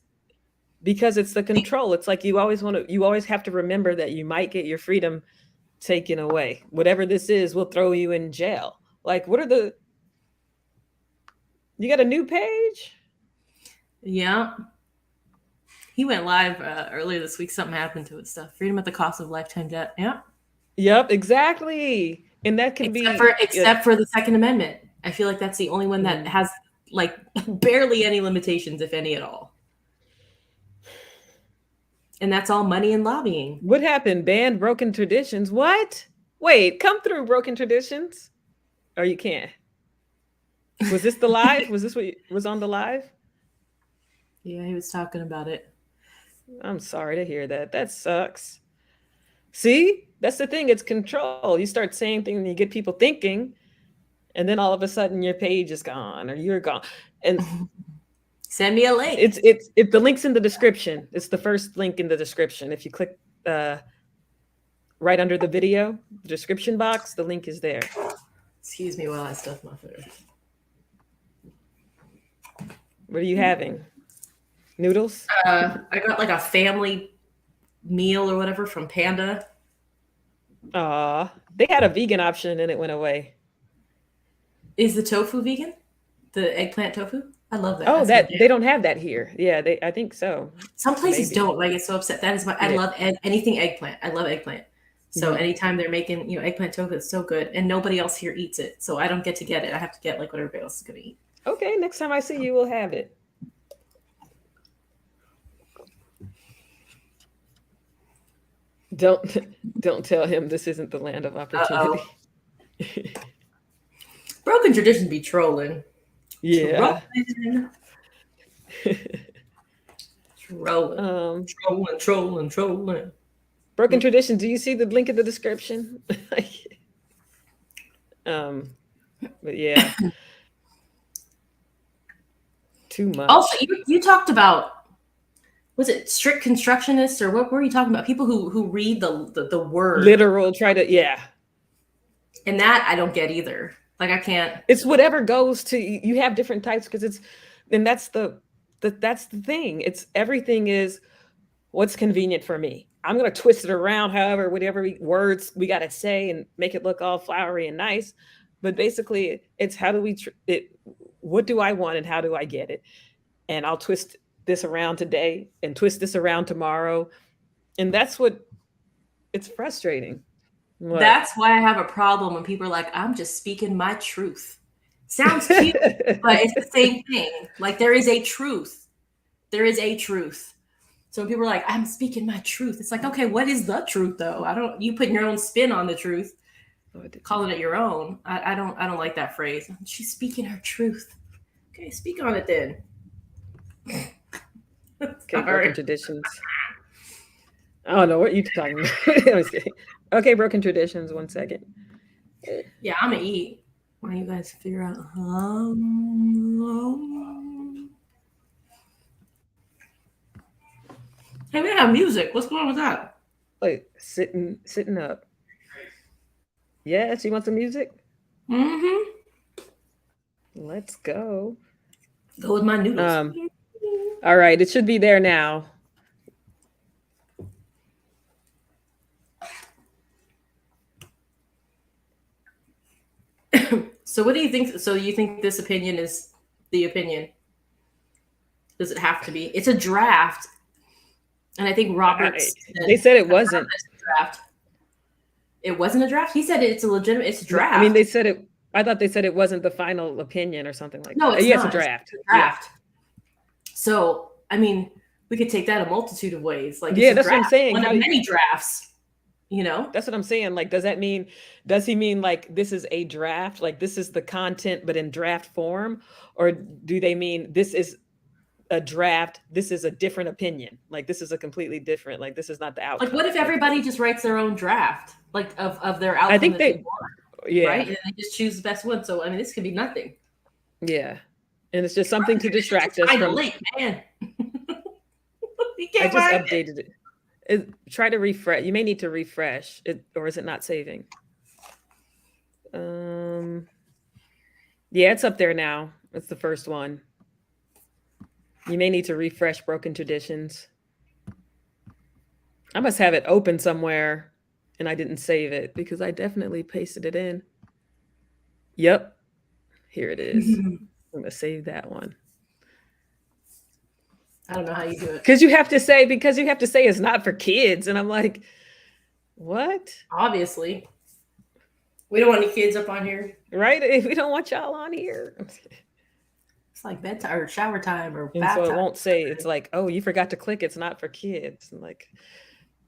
because it's the control. It's like you always have to remember that you might get your freedom taken away. Whatever this is will throw you in jail. Like, you got a new page? Yeah. He went live earlier this week. Something happened to his stuff. Freedom at the cost of lifetime debt. Yeah. Yep, exactly. And that can be Except for the Second Amendment. I feel like that's the only one that has like barely any limitations, if any at all. And that's all money and lobbying. What happened? Banned broken traditions. What? Wait, come through broken traditions. Or you can't. Was this the live? Was this what was on the live? Yeah, he was talking about it. I'm sorry to hear that. That sucks. See, that's the thing. It's control. You start saying things and you get people thinking, and then all of a sudden your page is gone or you're gone. And send me a link. It's the link's in the description. It's the first link in the description. If you click right under the video, the description box, the link is there. Excuse me while I stuff my food. What are you having? Noodles? I got like a family meal or whatever from Panda. They had a vegan option and it went away. Is the tofu vegan? The eggplant tofu? I love that. Oh, they don't have that here. Yeah, I think so. Some places don't. I get so upset. That is I love anything eggplant. I love eggplant. So anytime they're making, eggplant tofu, it's so good, and nobody else here eats it. So I don't get to get it. I have to get like what everybody else is gonna eat. Okay, next time I see you, we'll have it. Don't tell him this isn't the land of opportunity. Broken traditions be trolling. Yeah. Trolling. Broken tradition. Do you see the link in the description? But yeah. Too much. Also, you talked about, was it strict constructionists or what were you talking about? People who read the word literal, yeah. And that I don't get either. Like I can't. It's whatever goes to you have different types because that's the thing. It's everything is what's convenient for me. I'm gonna twist it around whatever words we gotta say and make it look all flowery and nice. But basically, it's how do we what do I want and how do I get it? And I'll twist this around today and twist this around tomorrow. And that's it's frustrating. What? That's why I have a problem when people are like, I'm just speaking my truth. Sounds cute, but it's the same thing. Like there is a truth. There is a truth. So when people are like, I'm speaking my truth, it's like, okay, what is the truth though? You putting your own spin on the truth, calling it your own. I don't like that phrase. She's speaking her truth. Okay, speak on it then. Okay, broken traditions. I don't know what you're talking about. Okay, broken traditions. 1 second. Yeah, I'm gonna eat. Why don't you guys figure out? Hey, we have music. What's going on with that? Wait, sitting up. Yes, you want some music? Mm-hmm. Let's go. Go with my noodles. All right, it should be there now. So what do you think? So you think this opinion is the opinion? Does it have to be? It's a draft. And I think Roberts. They said it wasn't. Draft. It wasn't a draft? He said it's a draft. I mean, they said it. I thought they said it wasn't the final opinion or something like that. No, it's not. It's a draft. It's a draft. Yeah. So, I mean, we could take that a multitude of ways. Like, yeah, that's what I'm saying. One of many drafts. That's what I'm saying. Like, does he mean like this is a draft? Like this is the content, but in draft form? Or do they mean this is a draft? This is a different opinion. Like this is a completely different, like this is not the outcome. Like what if everybody just writes their own draft, like of their outcome? I think they want, yeah. Right? And they just choose the best one. So, I mean, this could be nothing. Yeah. And it's just something to distract us from. Link, man. I just updated it. Try to refresh. You may need to refresh it, or is it not saving? Yeah, it's up there now. It's the first one. You may need to refresh Broken Traditions. I must have it open somewhere and I didn't save it because I definitely pasted it in. Yep, here it is. I'm going to save that one. I don't know how you do it. Because you have to say it's not for kids. And I'm like, what? Obviously. We don't want any kids up on here. Right? If we don't want y'all on here. It's like bedtime or shower time or And bath so it time. won't say, it's like, oh, you forgot to click. It's not for kids. And like,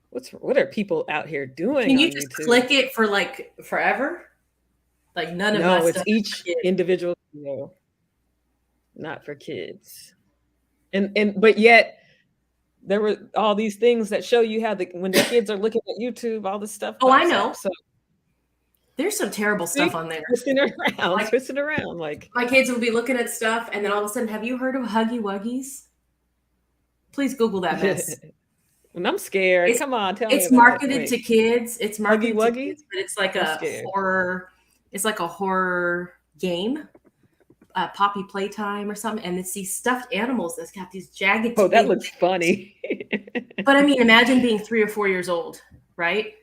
what are people out here doing? Can you on just YouTube? click it for like forever? Like none of my No, it's stuff. each individual video, not for kids. And but yet there were all these things that show you how when the kids are looking at YouTube, all this stuff Oh, I pops know. up. So There's some terrible stuff on there. twisting around. Like my kids will be looking at stuff, and then all of a sudden, have you heard of Huggy Wuggies? Please Google that mess. And I'm scared. Come on, tell me. It's marketed to kids. It's marketed to kids, but it's like a horror. It's like a horror game, Poppy Playtime or something, and it's these stuffed animals that's got these jagged. Oh, that looks funny. But I mean, imagine being 3 or 4 years old, right?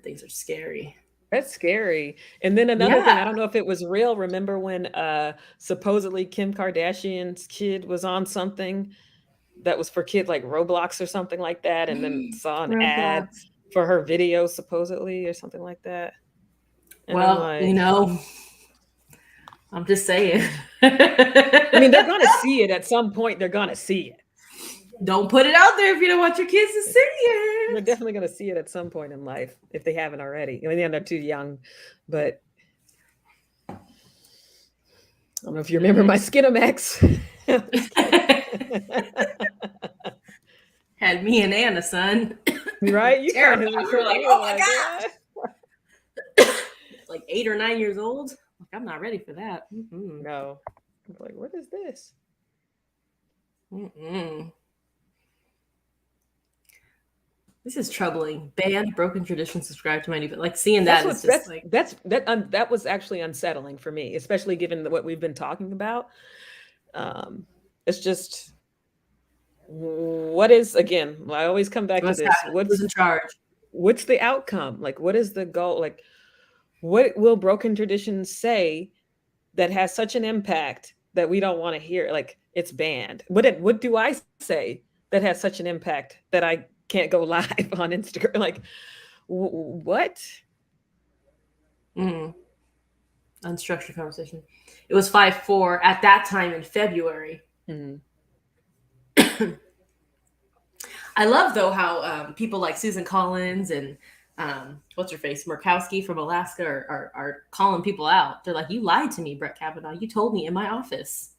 Things are scary. That's scary. And then another thing, I don't know if it was real. Remember when supposedly Kim Kardashian's kid was on something that was for kids, like Roblox or something like that, and then saw an ad for her video supposedly or something like that. And well, I'm just saying. I mean, they're going to see it at some point. They're going to see it. Don't put it out there if you don't want your kids to see it. They're definitely going to see it at some point in life if they haven't already. I mean, they're too young, but I don't know if you remember my Skinamax. Had me and Anna, son. Right? You terrified. We were like, oh my God. Like 8 or 9 years old. Like, I'm not ready for that. Mm-hmm. No. I'm like, what is this? Mm-mm. This is troubling. Banned, broken tradition, subscribe to my new, but like seeing that is just like that was actually unsettling for me, especially given what we've been talking about. It's just what is, again, I always come back to this. What's in charge? What's the outcome? Like, what is the goal? Like, what will broken traditions say that has such an impact that we don't want to hear? Like, it's banned. What do I say that has such an impact that I can't go live on Instagram? Like, what? Unstructured conversation. It was 5-4 at that time in February. I love, though, how people like Susan Collins and what's her face, Murkowski from Alaska are calling people out. They're like, you lied to me, Brett Kavanaugh. You told me in my office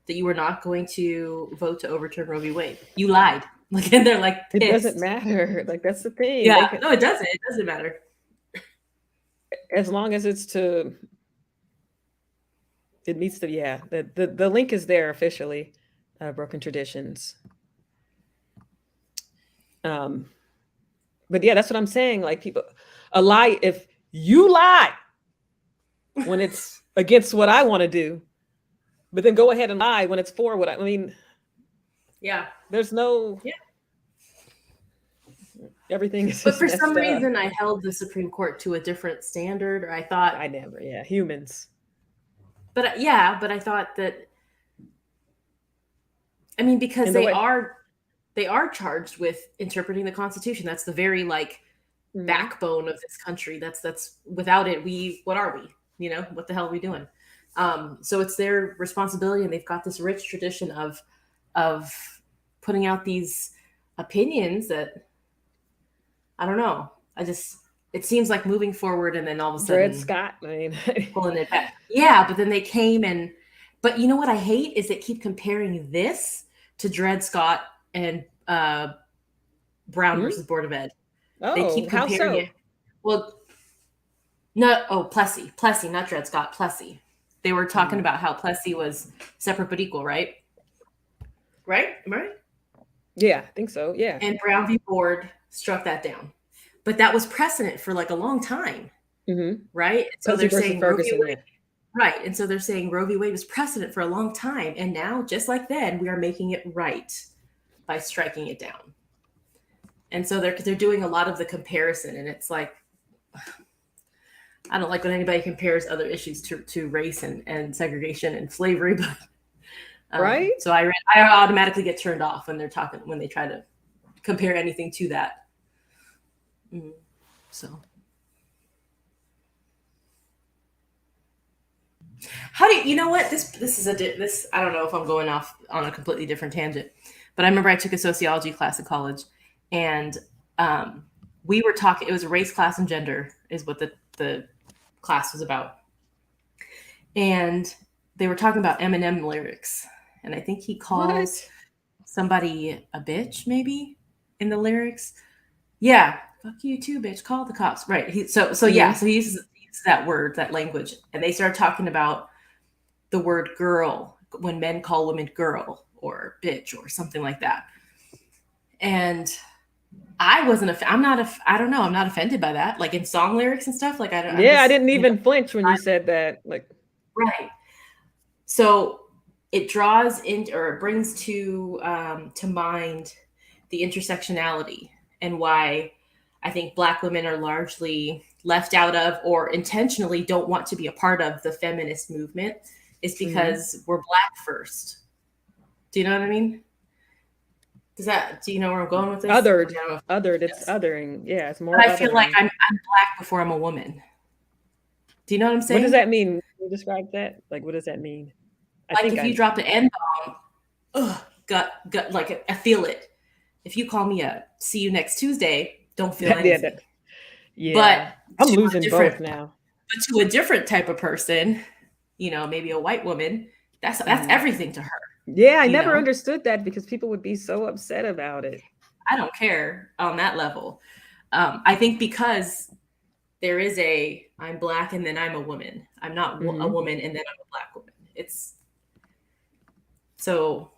that you were not going to vote to overturn Roe v. Wade. You lied. Like, and they're like, pissed. It doesn't matter. Like, that's the thing. Yeah, no, it doesn't. It doesn't matter. As long as it's it meets the link is there officially, Broken Traditions. But yeah, that's what I'm saying. Like, people, a lie, if you lie when it's against what I want to do, but then go ahead and lie when it's for what I mean. Yeah. There's no. Yeah. Everything is. But for some reason, I held the Supreme Court to a different standard, or I thought. Humans. But I thought that. I mean, because they are charged with interpreting the Constitution. That's the very backbone of this country. That's without it, what are we? What the hell are we doing? So it's their responsibility, and they've got this rich tradition of putting out these opinions that I don't know. It seems like moving forward, and then all of a sudden, Dred Scott, pulling it back. Yeah, but then they came but you know what I hate is they keep comparing this to Dred Scott and Brown versus Board of Ed. Oh, they keep comparing it. Well, no, Plessy, not Dred Scott, Plessy. They were talking about how Plessy was separate but equal, right? Right? Am I right? Yeah, I think so. Yeah. And Brown v. Board struck that down. but that was precedent for like a long time, right? And so Plessy they're versus saying Roe v. Ferguson, Wade, right? And so they're saying Roe v. Wade was precedent for a long time, and now, just like then, we are making it right by striking it down. And so they're doing a lot of the comparison, and it's like, I don't like when anybody compares other issues to race and segregation and slavery, but right? So I automatically get turned off when they try to compare anything to that. So how do you know what this is this I don't know if I'm going off on a completely different tangent, but I remember I took a sociology class in college, and we were talking. It was race, class, and gender is what the class was about, and they were talking about Eminem lyrics, and I think he calls somebody a bitch maybe in the lyrics. Yeah, fuck you too, bitch. Call the cops. Right. So he uses that word, that language, and they started talking about the word girl when men call women girl or bitch or something like that. And I wasn't I'm not I don't know, I'm not offended by that. Like in song lyrics and stuff. Like I didn't even flinch when you said that. Like, right. So it draws in, or it brings to mind the intersectionality and why I think Black women are largely left out of, or intentionally don't want to be a part of, the feminist movement, is because we're Black first. Do you know what I mean? Do you know where I'm going with this? Othered. It's othering. Yeah, it's more. But I feel like I'm Black before I'm a woman. Do you know what I'm saying? What does that mean? Can you describe that? Like, what does that mean? Like if you drop the N-bomb, gut, like I feel it. If you call me a "see you next Tuesday," don't feel anything. But I'm losing both now. But to a different type of person, maybe a white woman, that's everything to her. Yeah, I never understood that, because people would be so upset about it. I don't care on that level. I think because there is I'm Black and then I'm a woman. I'm not a woman and then I'm a Black woman. So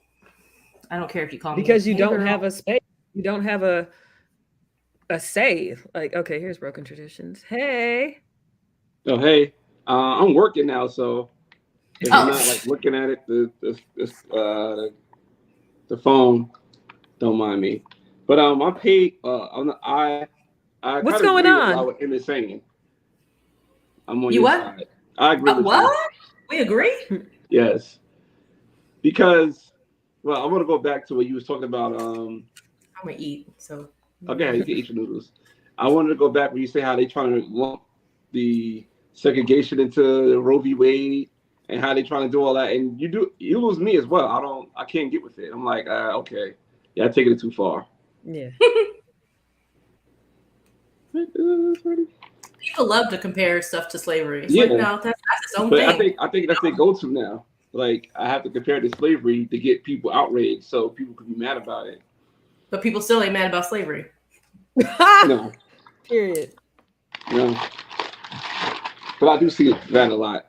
I don't care if you call me, because you don't have a space. You don't have a say. Like, okay, here's broken traditions. Hey. Oh, hey. I'm working now, so if I'm not like looking at it, the phone, don't mind me. But I paid. I what's going on? What Emma's saying. I'm on your side. I agree with what? you. We agree? Yes. Because, well, I want to go back to what you was talking about. I'm gonna eat. So okay, you can eat your noodles. I wanted to go back when you say how they trying to lump the segregation into Roe v. Wade and how they trying to do all that, and you lose me as well. I can't get with it. I'm like, okay, yeah, I'm taking it too far. Yeah. People love to compare stuff to slavery. It's like, no, that's its own thing. I think that's their go-to now. Like, I have to compare to slavery to get people outraged, so people can be mad about it. But people still ain't mad about slavery. No. Period. No. But I do see that a lot.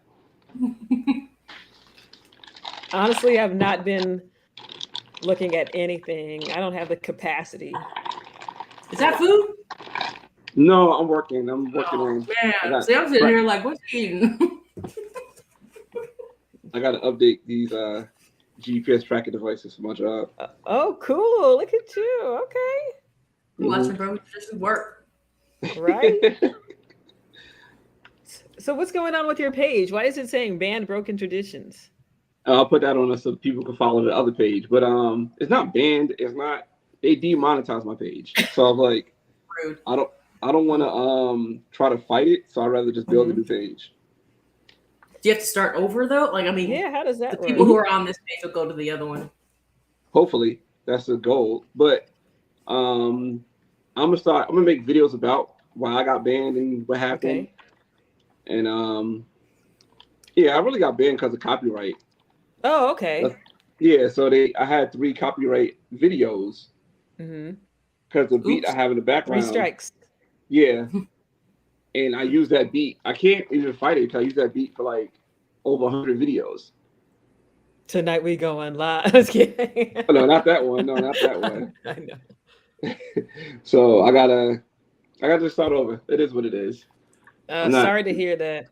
Honestly, I've not been looking at anything. I don't have the capacity. Is that food? No, I'm working. I'm working on. Man, see, I'm sitting here like, what's eating? I got to update these GPS tracking devices for my job. Oh, cool! Look at you. Okay. Watching bro, just work. Right. So what's going on with your page? Why is it saying banned broken traditions? I'll put that on so people can follow the other page. But it's not banned. It's not. They demonetized my page. So I'm like, rude. I don't want to try to fight it. So I'd rather just build a new page. Do you have to start over though? Like, I mean, yeah. How does that the work? People who are on this page will go to the other one. Hopefully, that's the goal. But I'm gonna make videos about why I got banned and what happened. Okay. And yeah, I really got banned because of copyright. Oh, okay. Yeah, so I had 3 copyright videos. Because the beat I have in the background. 3 strikes. Yeah. And I use that beat. I can't even fight it because I use that beat for like over 100 videos. Tonight we go on live. I was kidding. Oh, no, not that one. No, not that one. I know. So I gotta I got to start over. It is what it is. I'm not. Sorry to hear that.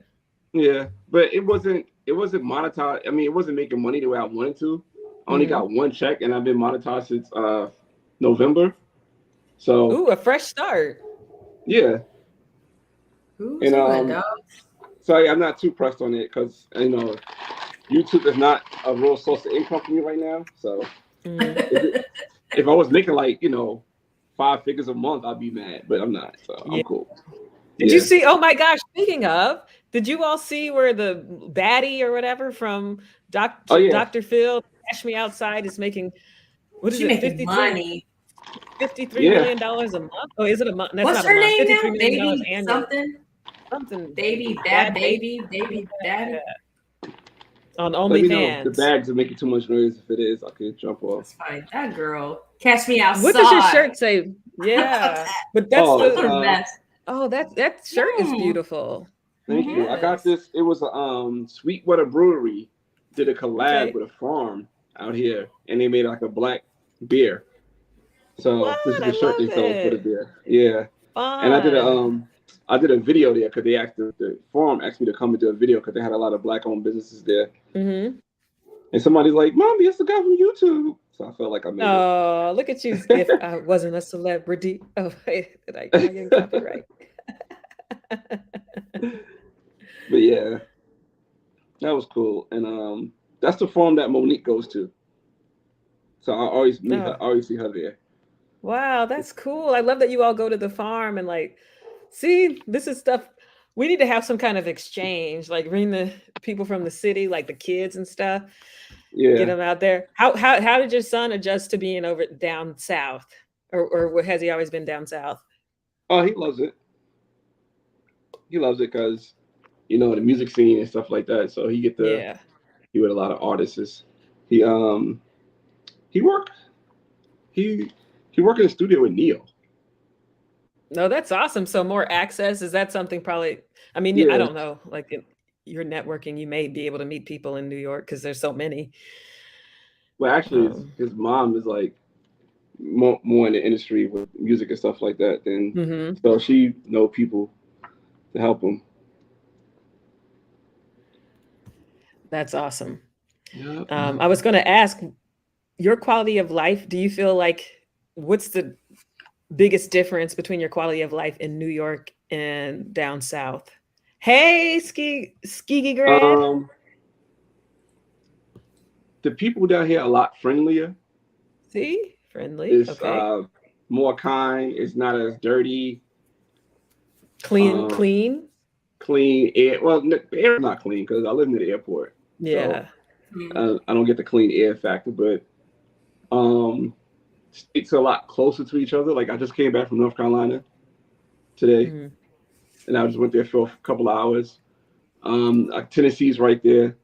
Yeah, but it wasn't. It wasn't monetized. I mean, it wasn't making money the way I wanted to. I only got one check, and I've been monetized since November. So Ooh, a fresh start. yeah, Who's and good, dog? so yeah, I'm not too pressed on it because YouTube is not a real source of income for me right now. So if I was making like 5 figures a month, I'd be mad, but I'm not. So I'm cool. Did you see? Oh my gosh! Speaking of, did you all see where the baddie or whatever from Dr. Phil, Cash Me Outside, is making? What is it? Making money. $53 million a month. Oh, is it a month? That's What's not her a month. name $53 now? million Baby annually. something. Baby bad baby daddy. On Let me know if OnlyFans. the bags are making too much noise. If it is, I could jump off. That's fine. That girl. Catch me outside. What does your shirt say? Yeah, but that's the best. Oh, that shirt is beautiful. Thank you. I got this. It was a Sweetwater Brewery did a collab with a farm out here, and they made like a black beer. So this is the shirt they sold for the beer. Yeah. Fun. And I did a video there because they asked the farm asked me to come and do a video because they had a lot of black-owned businesses there. And somebody's like, "Mommy, it's the guy from YouTube." So I felt like I made it. Oh, look at you! If I wasn't a celebrity, wait, did I get copyright? But yeah, that was cool, and that's the farm that Monique goes to. So I always meet her. I always see her there. Wow, that's cool. I love that you all go to the farm and like, see, this is stuff we need to have some kind of exchange, like bring the people from the city, like the kids and stuff. Yeah, get them out there. How did your son adjust to being over down south, or has he always been down south? Oh, he loves it. He loves it because the music scene and stuff like that. So he get to he with a lot of artists. He work in the studio with Neil. No, that's awesome. So more access, is that something probably? I mean, I don't know. Like your networking, you may be able to meet people in New York because there's so many. Well, actually, his mom is like more in the industry with music and stuff like that. Then so she know people to help him. That's awesome. I was going to ask your quality of life. Do you feel like what's the biggest difference between your quality of life in New York and down south? Hey, Ski grad. The people down here are a lot friendlier. See, friendly. It's more kind. It's not as dirty. Clean air. Well, the air's not clean because I live near the airport. Yeah. So, I don't get the clean air factor, but it's a lot closer to each other. Like I just came back from North Carolina today, and I just went there for a couple of hours. Tennessee's right there,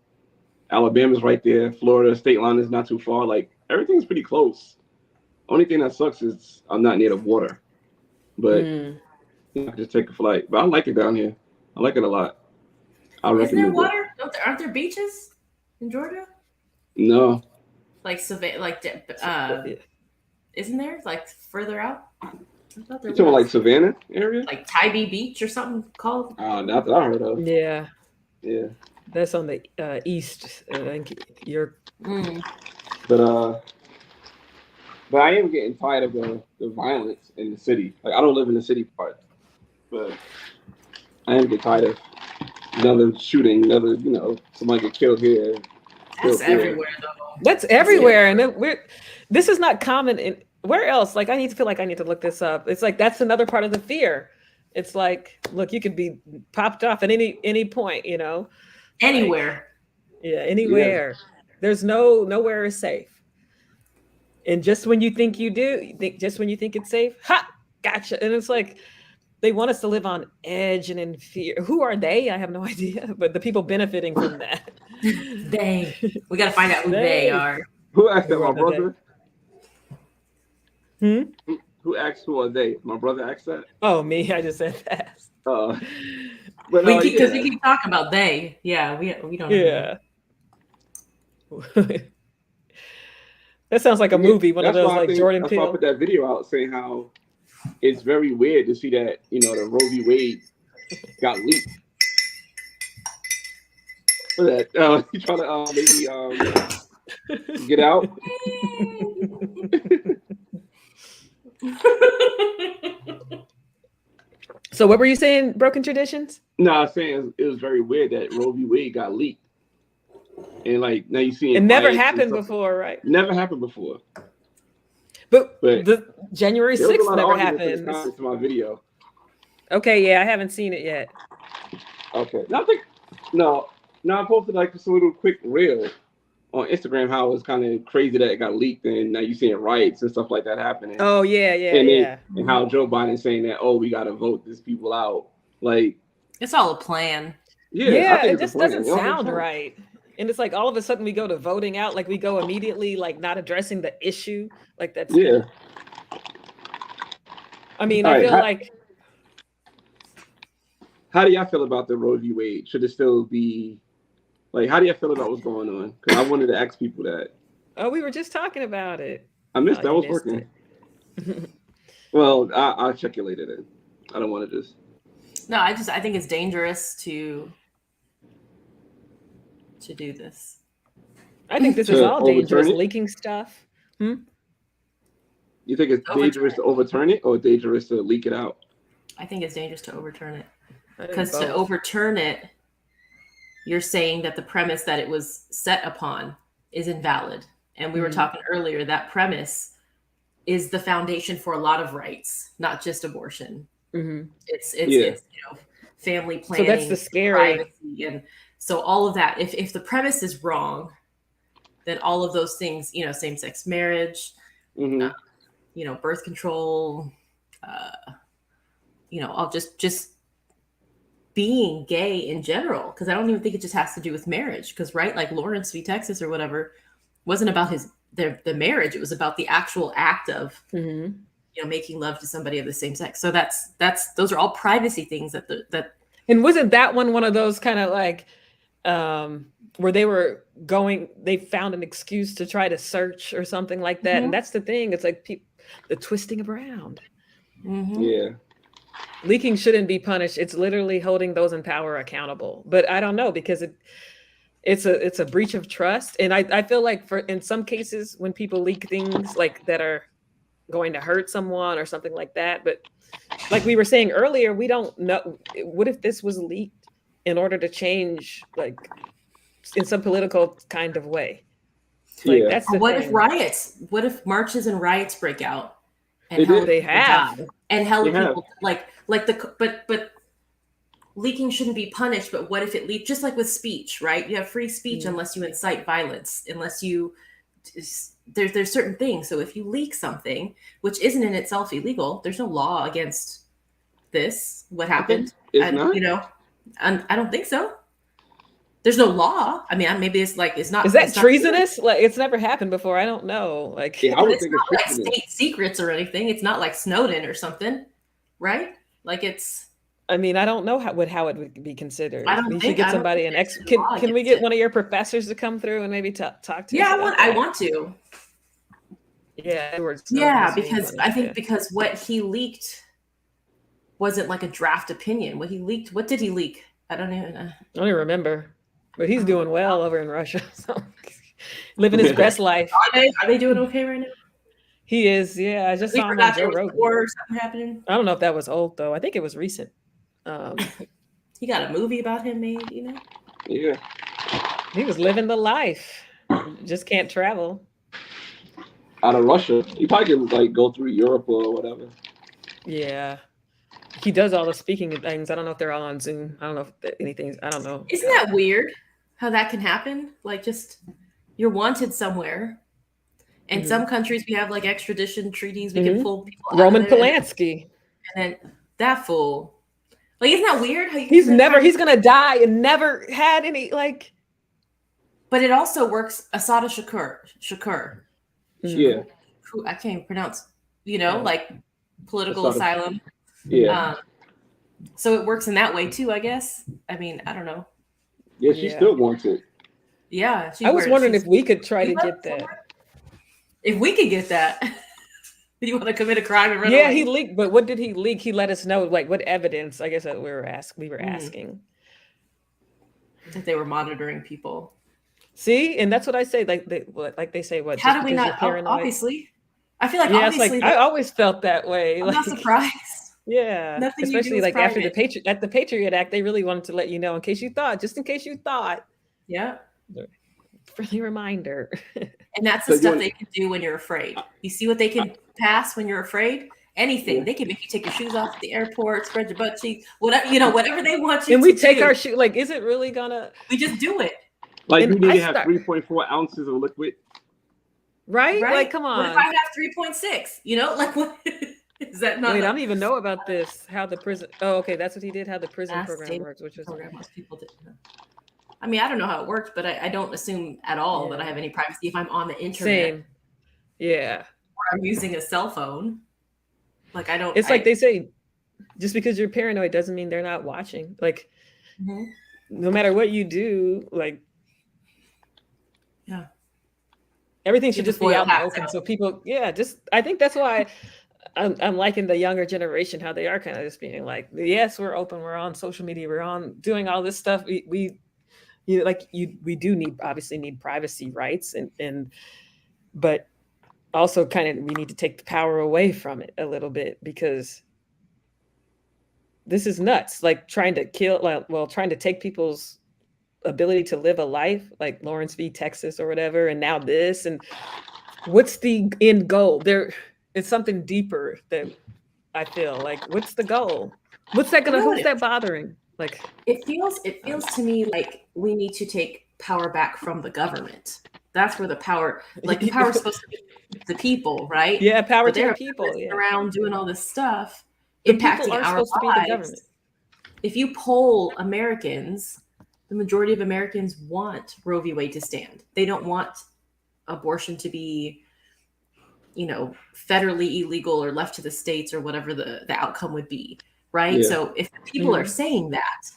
Alabama's right there, Florida state line is not too far. Like everything's pretty close. Only thing that sucks is I'm not near the water, but I can just take a flight. But I like it down here. I like it a lot. Isn't there water? Aren't there beaches in Georgia? No. Like isn't there like further out? You talking like Savannah area? Like Tybee Beach or something called? Not that I heard of. Yeah. Yeah. That's on the east. I think you're. But I am getting tired of the violence in the city. Like I don't live in the city part, but I am getting tired of another shooting, somebody get killed here. That's everywhere though. That's everywhere, and this is not common in where else. Like I feel like I need to look this up. It's like that's another part of the fear. It's like, look, you could be popped off at any point, Anywhere. Like, anywhere. Yeah. There's nowhere is safe. And just when you think just when you think it's safe, gotcha. And it's like they want us to live on edge and in fear. Who are they? I have no idea. But the people benefiting from that. They. We got to find out who they are. Who asked that? My brother? Who asked who are they? My brother asked that? Oh, me. I just said that. But we keep talking about they. Yeah, we don't know. Yeah. That sounds like a movie. One of those like Jordan Peele. That's why I put that video out saying how it's very weird to see that, you know, the Roe v. Wade got leaked. For that, you trying to maybe get out? So what were you saying? Broken traditions? No, I'm saying it was very weird that Roe v. Wade got leaked, and like now you see it never happened before, right? Never happened before. But the January 6th never happened. To my video. Okay, yeah, I haven't seen it yet. Okay, I posted like this little quick reel on Instagram how it was kind of crazy that it got leaked, and now you seeing riots and stuff like that happening. Oh yeah, and how Joe Biden's saying that, oh, we got to vote these people out. Like it's all a plan. Yeah, it just doesn't sound right. And it's like all of a sudden we go to voting out, like we go immediately, like not addressing the issue. Like that's I mean, I feel like. How do y'all feel about the Roe v. Wade? Should it still be like? How do y'all feel about what's going on? Because I wanted to ask people that. Oh, we were just talking about it. I missed that. I was working. Well, I'll check you later then. I don't want to just. No, I think it's dangerous to do this. I think this is all dangerous, leaking stuff. You think it's dangerous to overturn it or dangerous to leak it out? I think it's dangerous to overturn it. Because to overturn it, you're saying that the premise that it was set upon is invalid. And we were talking earlier, that premise is the foundation for a lot of rights, not just abortion. It's family planning. So that's the scary. Privacy, and so all of that, if the premise is wrong, then all of those things, same-sex marriage, birth control, I'll just being gay in general, because I don't even think it just has to do with marriage, because like Lawrence v. Texas or whatever wasn't about the marriage, it was about the actual act of making love to somebody of the same sex. So those are all privacy things that and wasn't that one of those kind of like where they found an excuse to try to search or something like that. And that's the thing, it's like the twisting around. Leaking shouldn't be punished. It's literally holding those in power accountable. But I don't know, because it's a breach of trust. And I feel like in some cases when people leak things like that are going to hurt someone or something like that. But like we were saying earlier, we don't know. What if this was leaked in order to change, like in some political kind of way? Like that's the what thing. If riots? What if marches and riots break out? And they have. And hell people but leaking shouldn't be punished. But what if it leaked? Just like with speech, right? You have free speech unless you incite violence, unless you there's certain things. So if you leak something, which isn't in itself illegal, there's no law against this. What happened? Not? I don't think so. There's no law. I mean, maybe it's not. Is that treasonous? Like it's never happened before. I don't know. Like I would it's think not it's like state secrets or anything. It's not like Snowden or something, right? Like it's. I mean, I don't know how it would be considered. We should get somebody Can we get one of your professors to come through and maybe talk to us? Yeah, I want to. Yeah, Edward Snowden because I think because what he leaked wasn't like a draft opinion. What did he leak? I don't even remember. But he's doing well over in Russia, so living his best life. Are they doing okay right now? He is, yeah. I just saw him on Joe Rogan. Or something happening. I don't know if that was old though. I think it was recent. He got a movie about him made, Yeah. He was living the life. Just can't travel. Out of Russia. He probably can go through Europe or whatever. Yeah. He does all the speaking things. I don't know if they're all on Zoom. I don't know if anything. I don't know. Isn't that weird how that can happen? Like just you're wanted somewhere. In some countries we have like extradition treaties. We can pull people Roman Polanski. And then that fool. Like, isn't that weird? How he's gonna die and never had any like. But it also works. Asada Shakur. Yeah. I can't even pronounce. Like political asylum. Yeah. So it works in that way too, I guess. I mean, I don't know. Yeah, she still wants it. Yeah. I was wondering if we could try to get that. If we could get that. You want to commit a crime and run Yeah, away? he leaked, but what did he leak? He let us know, like, what evidence? I guess that we were Mm. asking. That they were monitoring people. See, and that's what I say. Like they say, what? How just do we because not? you're paranoid? Obviously, I feel like Yeah, it's obviously. like I always felt that way. I'm like, not surprised. Yeah, Nothing you do especially is like after the private. Patriot Act, they really wanted to let you know, just in case you thought. Yeah. Friendly reminder. And that's So the you stuff want- they can do when you're afraid. You see what they can pass when you're afraid? Anything. Yeah. They can make you take your shoes off at the airport, spread your butt cheeks, whatever, whatever they want you And to we take do. our shoe. Like, is it really gonna? We just do it. Like And you need I to have start- 3.4 ounces of liquid. Right? Right? Like, come What if on. I have 3.6? Like what is that not? Wait, I don't even know about this. How the prison? Oh, okay, that's what he did. How the prison That's program data works, which was program most people didn't know. I mean, I don't know how it works, but I don't assume at all that I have any privacy if I'm on the internet. same. Yeah. Or I'm using a cell phone. Like I don't. It's like they say, just because you're paranoid doesn't mean they're not watching. Like, no matter what you do, like, yeah, everything should the just be out in the foil open. hat So people, I think that's why I'm liking the younger generation, how they are kind of just being like, yes, we're open, we're on social media, we're on doing all this stuff. We do obviously need privacy rights, but also kind of we need to take the power away from it a little bit, because this is nuts. Like trying to take people's ability to live a life, like Lawrence v. Texas or whatever, and now this, and what's the end goal? There it's something deeper that I feel like, what's the goal? Who's that bothering? Like it feels to me like we need to take power back from the government. That's where the power is supposed to be the people, right? Yeah, power but to the people. Yeah. Around doing all this stuff, The impacting people are our supposed to be the government. lives. If you poll Americans, the majority of Americans want Roe v. Wade to stand. They don't want abortion to be, federally illegal or left to the states or whatever the outcome would be, right? Yeah. So if people are saying that,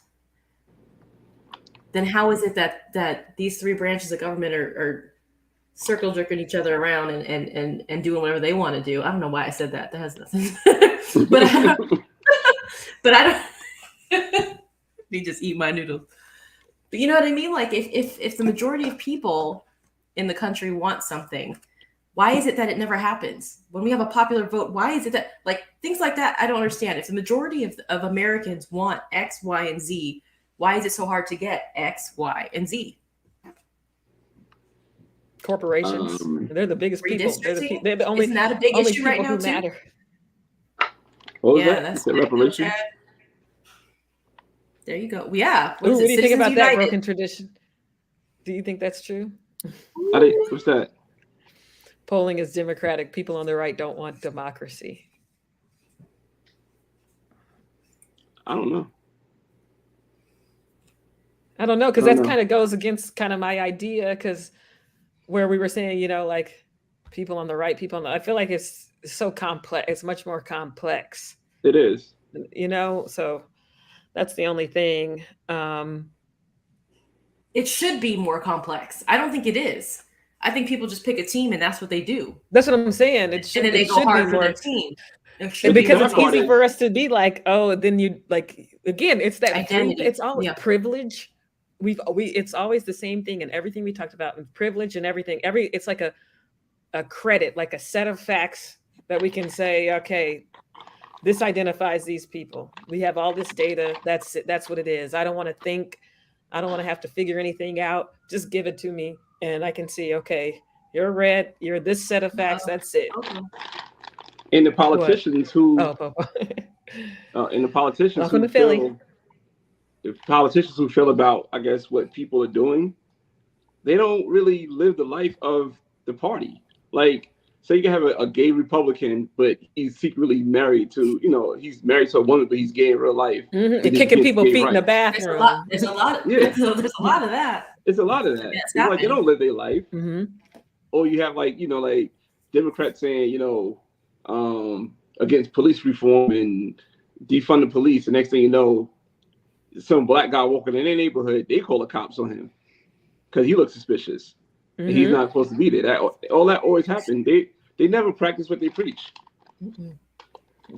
then how is it that these three branches of government are circle jerking each other around and doing whatever they want to do? I don't know why I said that. That has nothing. but I don't. You just eat my noodles. But you know what I mean? Like if the majority of people in the country want something, why is it that it never happens? When we have a popular vote, why is it that, like, things like that, I don't understand. If the majority of Americans want X, Y, and Z, why is it so hard to get X, Y, and Z? Corporations, they're the biggest people. They're the only. Isn't that a big issue right now, too? Matter. What was that? That's reparations. There you go. Yeah. What do you think about that broken tradition? Do you think that's true? What's that? Polling is Democratic. People on the right don't want democracy. I don't know. Because that kind of goes against kind of my idea, because where we were saying, like people on the right, I feel like it's so complex. It's much more complex. It is. So that's the only thing. It should be more complex. I don't think it is. I think people just pick a team and that's what they do. That's what I'm saying. It should, and then they go hard for their team. Because it's easy for us to be like, oh, then you like, again, it's that identity. It's always privilege. It's always the same thing, and everything we talked about with privilege and everything. It's like a credit, like a set of facts that we can say, okay, this identifies these people. We have all this data. That's it. That's what it is. I don't want to think. I don't want to have to figure anything out. Just give it to me, and I can see, okay, you're red. You're this set of facts. That's it. Okay. And the politicians who feel about, I guess, what people are doing, they don't really live the life of the party. Like, say you can have a gay Republican, but he's secretly married to, he's married to a woman, but he's gay in real life. And kicking people's feet in the bathroom. There's a lot of that. It's a lot of that. It's like they don't live their life. Mm-hmm. Or you have like Democrats saying, against police reform and defund the police. The next thing you know, some black guy walking in their neighborhood, they call the cops on him because he looks suspicious. Mm-hmm. And he's not supposed to be there. All that always happened. They never practice what they preach.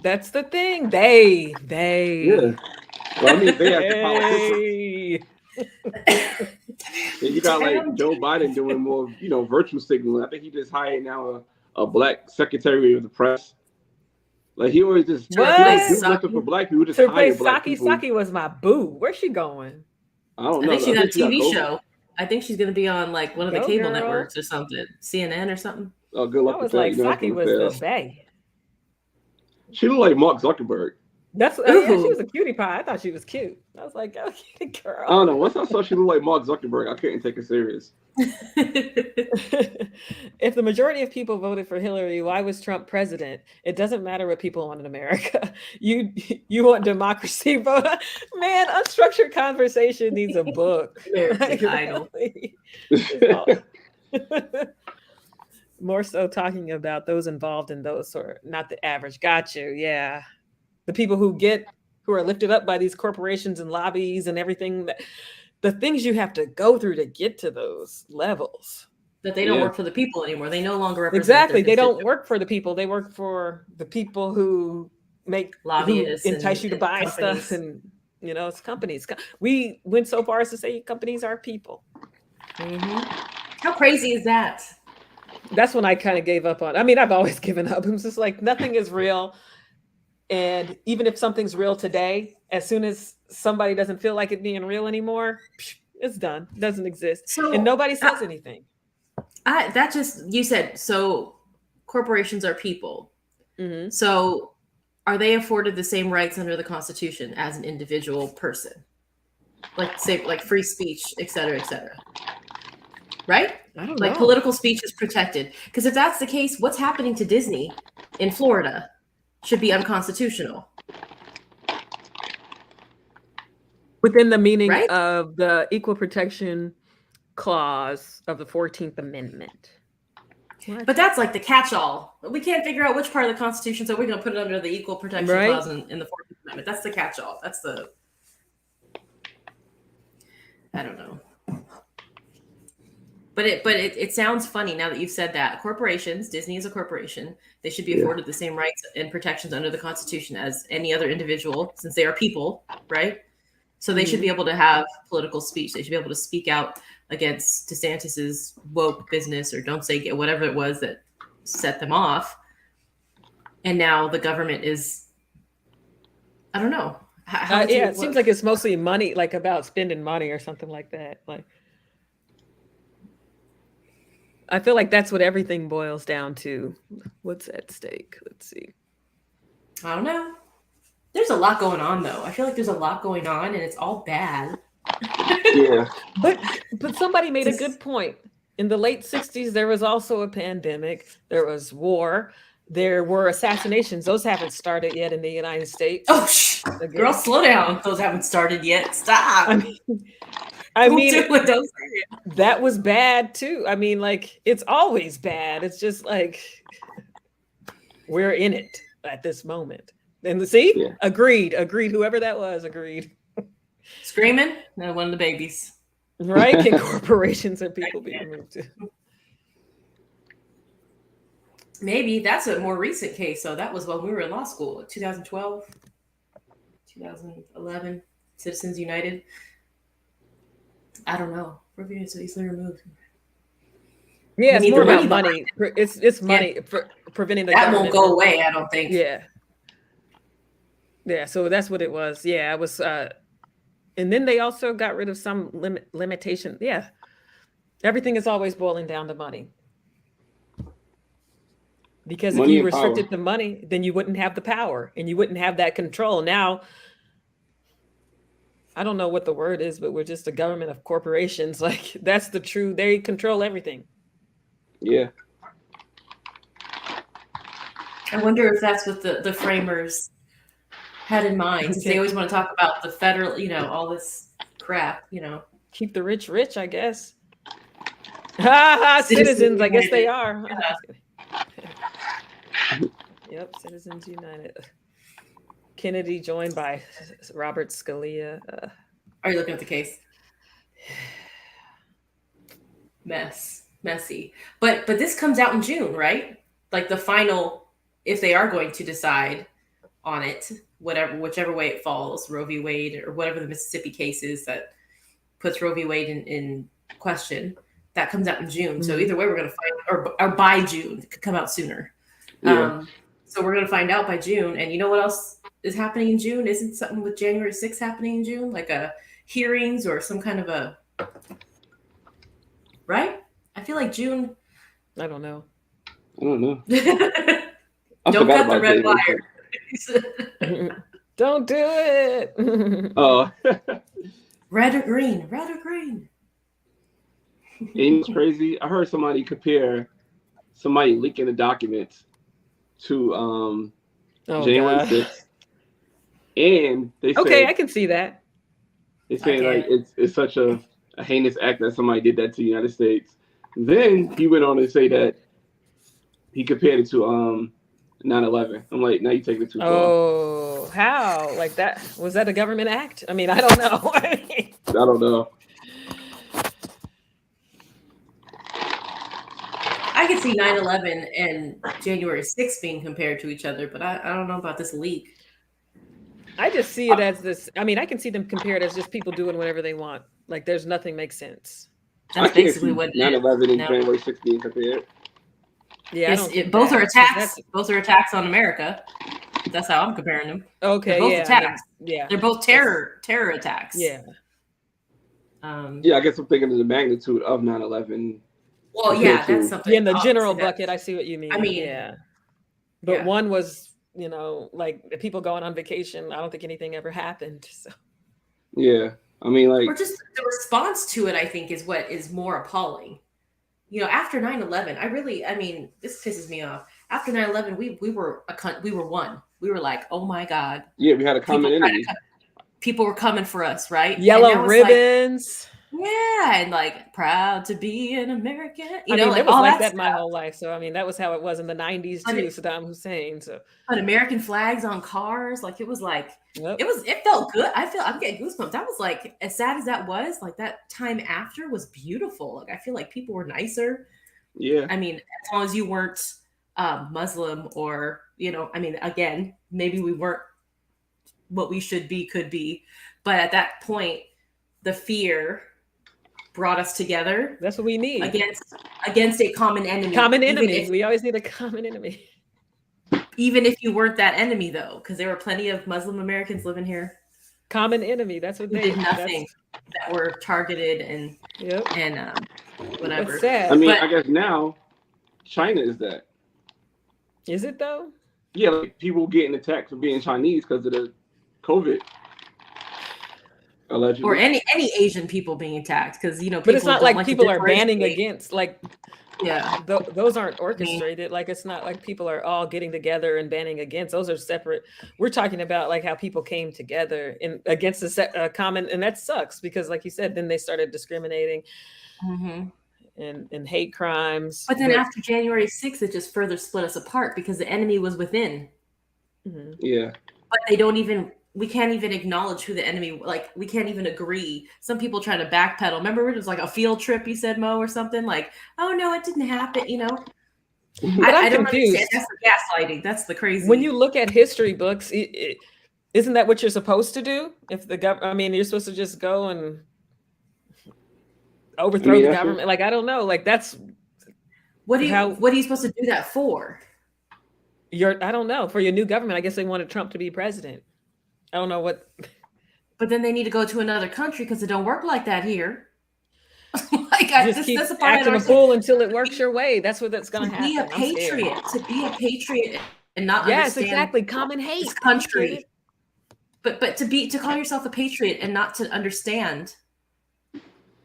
That's the thing. They. Yeah. Well, I mean, they as the politicians. And you got like Joe Biden doing more, virtual signaling. I think he just hired now a black secretary of the press. Like he always just To replace do nothing Saki. for black people. Just To hire replace black Saki. people. Saki was my boo. Where's she going? I don't I know. think she's on a she got TV COVID. show. I think she's going to be on like one of the Go, cable girl. networks or something, CNN or something. Oh, good luck I with was that. like, That's Saki gonna was fail. the bae. She looked like Mark Zuckerberg. That's yeah, she was a cutie pie. I thought she was cute. I was like, oh, cute girl. I don't know. Once I saw she looked like Mark Zuckerberg, I couldn't take her serious. If the majority of people voted for Hillary, why was Trump president? It doesn't matter what people want in America. You want democracy, vote. Man, unstructured conversation needs a book. American Idol. More so talking about those involved in those sort, not the average. Got you. Yeah. The people who are lifted up by these corporations and lobbies and everything, the things you have to go through to get to those levels. That they don't work for the people anymore. They no longer represent. Exactly. They don't work for the people. They work for the people who make lobbyists, who entice you to buy stuff. And, it's companies. We went so far as to say companies are people. Mm-hmm. How crazy is that? That's when I kind of gave up on. I mean, I've always given up. I'm just like, nothing is real. And even if something's real today, as soon as somebody doesn't feel like it being real anymore, it's done. It doesn't exist. So, and nobody says anything. You said, so corporations are people. Mm-hmm. So are they afforded the same rights under the Constitution as an individual person? Like free speech, et cetera, right? I don't know. Like political speech is protected. Because if that's the case, what's happening to Disney in Florida should be unconstitutional. Within the meaning of the Equal Protection Clause of the 14th Amendment. But that's like the catch-all. We can't figure out which part of the Constitution, so we're going to put it under the Equal Protection Clause in the 14th Amendment. That's the catch-all. That's the... I don't know. But it sounds funny now that you've said that. Corporations, Disney is a corporation, they should be afforded the same rights and protections under the Constitution as any other individual, since they are people, right? So they should be able to have political speech. They should be able to speak out against DeSantis's woke business or don't say whatever it was that set them off. And now the government is, I don't know. It seems like it's mostly money, like about spending money or something like that. Like, I feel like that's what everything boils down to. What's at stake? Let's see. I don't know. There's a lot going on, though. I feel like there's a lot going on, and it's all bad. Yeah. But somebody made a good point. In the late 60s, there was also a pandemic. There was war. There were assassinations. Those haven't started yet in the United States. Oh, girl, slow down. Those haven't started yet. Stop. I mean, that was bad too. I mean, like, it's always bad. It's just like we're in it at this moment. And agreed. Whoever that was, agreed. Screaming? No, one of the babies. Right? Can corporations and people be removed too? Maybe that's a more recent case. So that was when we were in law school, 2012, 2011, Citizens United. I don't know. We're being so easily removed. Yeah, it's more about money. It's money for preventing the that won't go away, I don't think. Yeah, so that's what it was. Yeah, it was and then they also got rid of some limitation. Yeah. Everything is always boiling down to money. Because if you restricted the money, then you wouldn't have the power and you wouldn't have that control. Now, I don't know what the word is, but we're just a government of corporations. Like, that's the true, they control everything. Yeah. I wonder if that's what the framers had in mind. They always want to talk about the federal, all this crap, Keep the rich rich, I guess. Citizens, I guess they are. Yep, Citizens United. Kennedy joined by Robert Scalia. Are you looking at the case? Messy. But this comes out in June, right? Like the final if they are going to decide on it, whichever way it falls, Roe v. Wade or whatever the Mississippi case is that puts Roe v. Wade in question, that comes out in June. So either way, we're going to find, or by June, it could come out sooner. Yeah. So we're going to find out by June. And you know what else is happening in June? Isn't something with January 6th happening in June? Like a hearings or some kind of a, right? I feel like June. I don't know. Don't cut the red wire. Don't do it. Oh. Red or green? Red or green? Ain't it crazy? I heard somebody compare somebody leaking the documents to January 6th. And they said, okay, I can see that. They say like it's such a heinous act that somebody did that to the United States. Then he went on to say that he compared it to 9/11. I'm like, now you take it too far. Oh, how? Like that? Was that a government act? I mean, I don't know. I don't know. I could see 9/11 and January 6th being compared to each other, but I don't know about this leak. I just see it as this. I mean, I can see them compared as just people doing whatever they want. Like, there's nothing makes sense. That's basically what 9/11 and January 6th being compared. Yeah, both are attacks. Both are attacks on America. That's how I'm comparing them. Okay, they're both yeah, attacks. Yeah, they're both terror attacks. Yeah. Yeah, I guess I'm thinking of the magnitude of 9/11. Well, yeah, that's something. Yeah, in the general bucket, I see what you mean. I mean, yeah, but one was, you know, like people going on vacation. I don't think anything ever happened. So. Yeah, I mean, like, or just the response to it, I think, is what is more appalling. You know, after 9/11, I mean, this pisses me off. After 9/11, we were one. We were like, oh my God. Yeah, we had a common enemy. People were coming for us, right? Yellow ribbons. Like, yeah, and like proud to be an American. You I know, mean, like it was all like that that my whole life. So I mean, that was how it was in the 90s too. Saddam Hussein. So, but American flags on cars, like it was like yep. it felt good. I'm getting goosebumps. That was like, as sad as that was, like that time after was beautiful. Like I feel like people were nicer. Yeah. I mean, as long as you weren't Muslim or, you know, I mean, again, maybe we weren't what we should be, could be, but at that point, the fear brought us together. That's what we need against a common enemy. Common enemy. We always need a common enemy. Even if you weren't that enemy, though, because there were plenty of Muslim Americans living here. Common enemy. That's what they did nothing. That were targeted and whatever. It's sad. I mean, I guess now China is that. Is it though? Yeah, like people getting attacked for being Chinese because of the COVID. Allegedly. Or any Asian people being attacked, because you know. But it's not like people are banning against, like, yeah, those aren't orchestrated. Like, it's not like people are all getting together and banning against. Those are separate. We're talking about like how people came together in against a common, and that sucks because, like you said, then they started discriminating and hate crimes. But then after January 6th, it just further split us apart because the enemy was within. Yeah, but we can't even acknowledge who the enemy, like we can't even agree. Some people try to backpedal. Remember, it was like a field trip, you said, Mo, or something like, oh no, it didn't happen, you know. But I don't understand. That's the gaslighting. That's the crazy. When you look at history books, isn't that what you're supposed to do? If the government, I mean, you're supposed to just go and overthrow the government. Like, I don't know. Like, that's what are you supposed to do that for? I don't know. For your new government, I guess they wanted Trump to be president. I don't know what. But then they need to go to another country because it don't work like that here. Like, just keep acting a fool until it works your way. That's what that's going to happen. Be a patriot and not understand. Exactly. Common hate. This country. But to call yourself a patriot and not to understand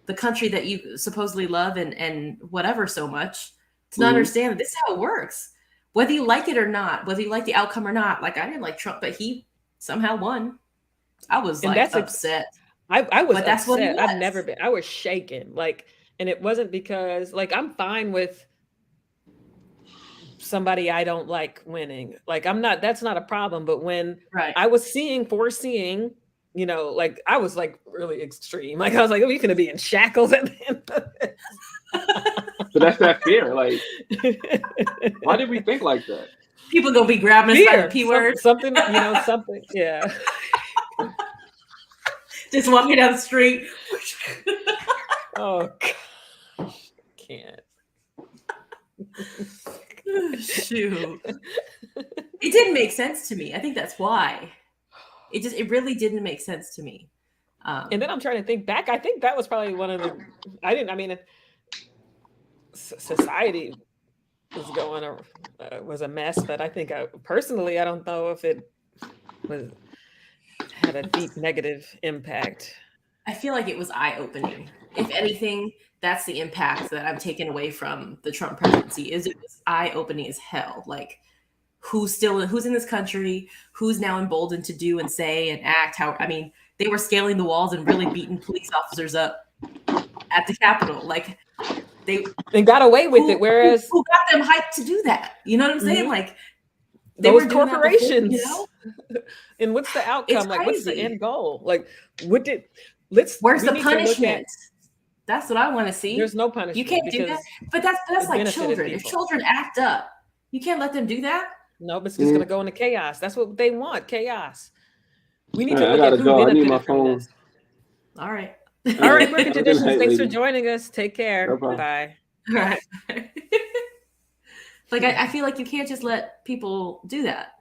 the country that you supposedly love and whatever so much, to not understand that this is how it works. Whether you like it or not, whether you like the outcome or not. Like, I didn't like Trump, but he somehow won. I was like upset. I was upset. I've never been. I was shaken. Like, and it wasn't because, like, I'm fine with somebody I don't like winning. Like, I'm not. That's not a problem. But when I was foreseeing, you know, like, I was like really extreme. Like, I was like, oh, you're gonna be in shackles at the end of this. So that's that fear. Like, why did we think like that? People gonna be grabbing us by the P word. Something, something. Yeah. Just walking down the street. Oh, gosh. Can't. Shoot. It didn't make sense to me. I think that's why. It really didn't make sense to me. And then I'm trying to think back. I think that was probably one of the. Society was a mess, but I think personally, I don't know if it had a deep negative impact. I feel like it was eye-opening. If anything, that's the impact that I'm taking away from the Trump presidency. Is it was eye-opening as hell. Like who's in this country, who's now emboldened to do and say and act. They were scaling the walls and really beating police officers up at the Capitol. Like they got away with it. Whereas who got them hyped to do that? You know what I'm saying? Like those corporations. And what's the outcome? It's like, what's the crazy. end goal? Like, where's the punishment? That's what I want to see. There's no punishment. You can't do that. But that's like children. People. If children act up, you can't let them do that. No, but it's just gonna go into chaos. That's what they want. Chaos. We need to look at who benefited from this. All right. All right, Working Traditions. Thanks for joining us. Take care. No Bye. All right. Like I feel like you can't just let people do that.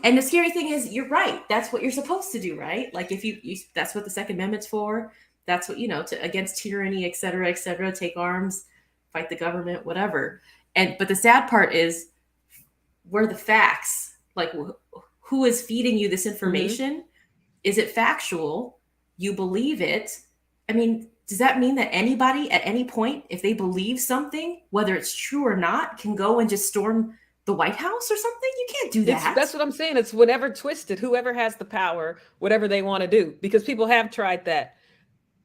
And the scary thing is, you're right. That's what you're supposed to do, right? Like if you that's what the Second Amendment's for. That's what against tyranny, et cetera, take arms, fight the government, whatever. But the sad part is, where the facts? Like who is feeding you this information? Mm-hmm. Is it factual? You believe it? I mean, does that mean that anybody at any point, if they believe something, whether it's true or not, can go and just storm the White House or something? You can't do that. That's what I'm saying. It's whatever twisted, whoever has the power, whatever they want to do, because people have tried that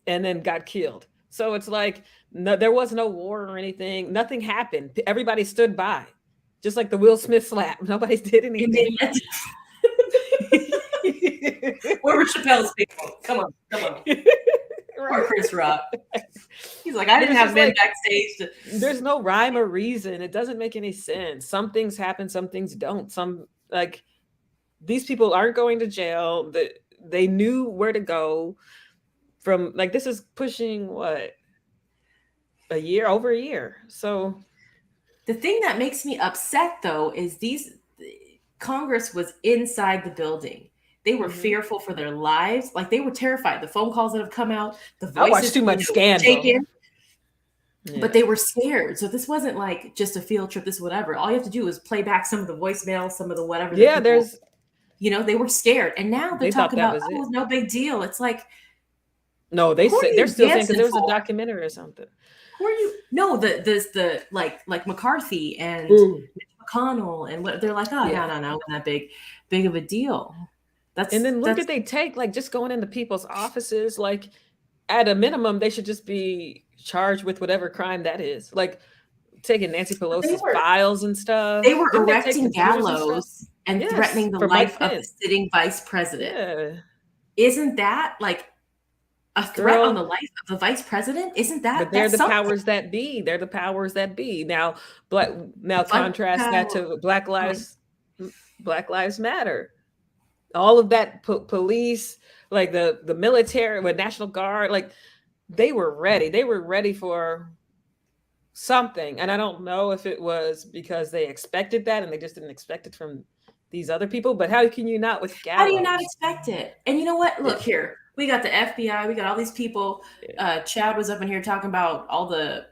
and then got killed. So it's like, no, there was no war or anything. Nothing happened. Everybody stood by, just like the Will Smith slap. Nobody did anything. Where were Chappelle's people? Come on. Or Chris Rock. He's like, I didn't have men backstage. There's no rhyme or reason. It doesn't make any sense. Some things happen, some things don't. These people aren't going to jail. They knew where to go from. Like, this is pushing what? Over a year. So the thing that makes me upset though is Congress was inside the building. They were fearful for their lives. Like they were terrified. The phone calls that have come out, the voices. I watched too much Scandal. Yeah. But they were scared. So this wasn't like just a field trip, this whatever. All you have to do is play back some of the voicemails, some of the whatever. Yeah, there's they were scared. And now they're talking about, it was no big deal. It's like, no, they're still saying because there was a documentary or something. Who are you? No, the like McCarthy and McConnell and what they're like, no, not that big of a deal. And then did they take, like, just going into people's offices, like at a minimum, they should just be charged with whatever crime that is. Like taking Nancy Pelosi's files and stuff. They were erecting gallows and threatening the life of the sitting vice president. Yeah. Isn't that like a threat on the life of the vice president? Isn't that? But they're the powers that be. They're the powers that be. Now contrast that to Black Lives Matter. All of that police, like the military, with National Guard, like they were ready. They were ready for something. And I don't know if it was because they expected that and they just didn't expect it from these other people. But how can you not with gallows? How do you not expect it? And you know what? Look here. We got the FBI. We got all these people. Chad was up in here talking about all the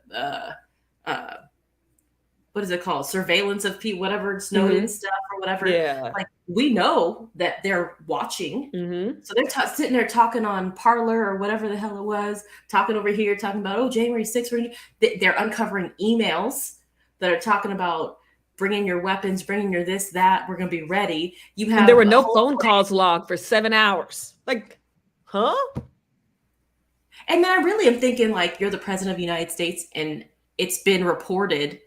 what is it called? Surveillance of people, whatever, Snowden stuff or whatever. Yeah. Like we know that they're watching. Mm-hmm. So they're sitting there talking on Parler or whatever the hell it was, talking over here, talking about, January 6th. They're uncovering emails that are talking about bringing your weapons, bringing your this, that. We're going to be ready. And there were no phone calls logged for 7 hours. Like, huh? And then I really am thinking, like, you're the president of the United States and it's been reported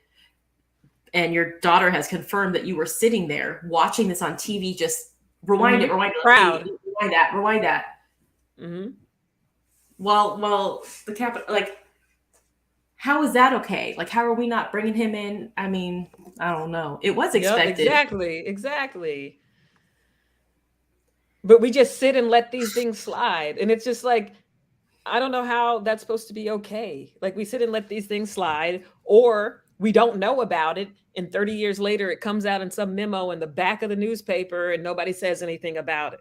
and your daughter has confirmed that you were sitting there watching this on TV, just rewind it, proud. Rewind that. Mm-hmm. Well, the Capitol, like, How is that okay? Like, how are we not bringing him in? I mean, I don't know. It was Yep, expected. exactly. But we just sit and let these things slide. And it's just like, I don't know how that's supposed to be okay. Like, we sit and let these things slide, or we don't know about it. And 30 years later, it comes out in some memo in the back of the newspaper and nobody says anything about it.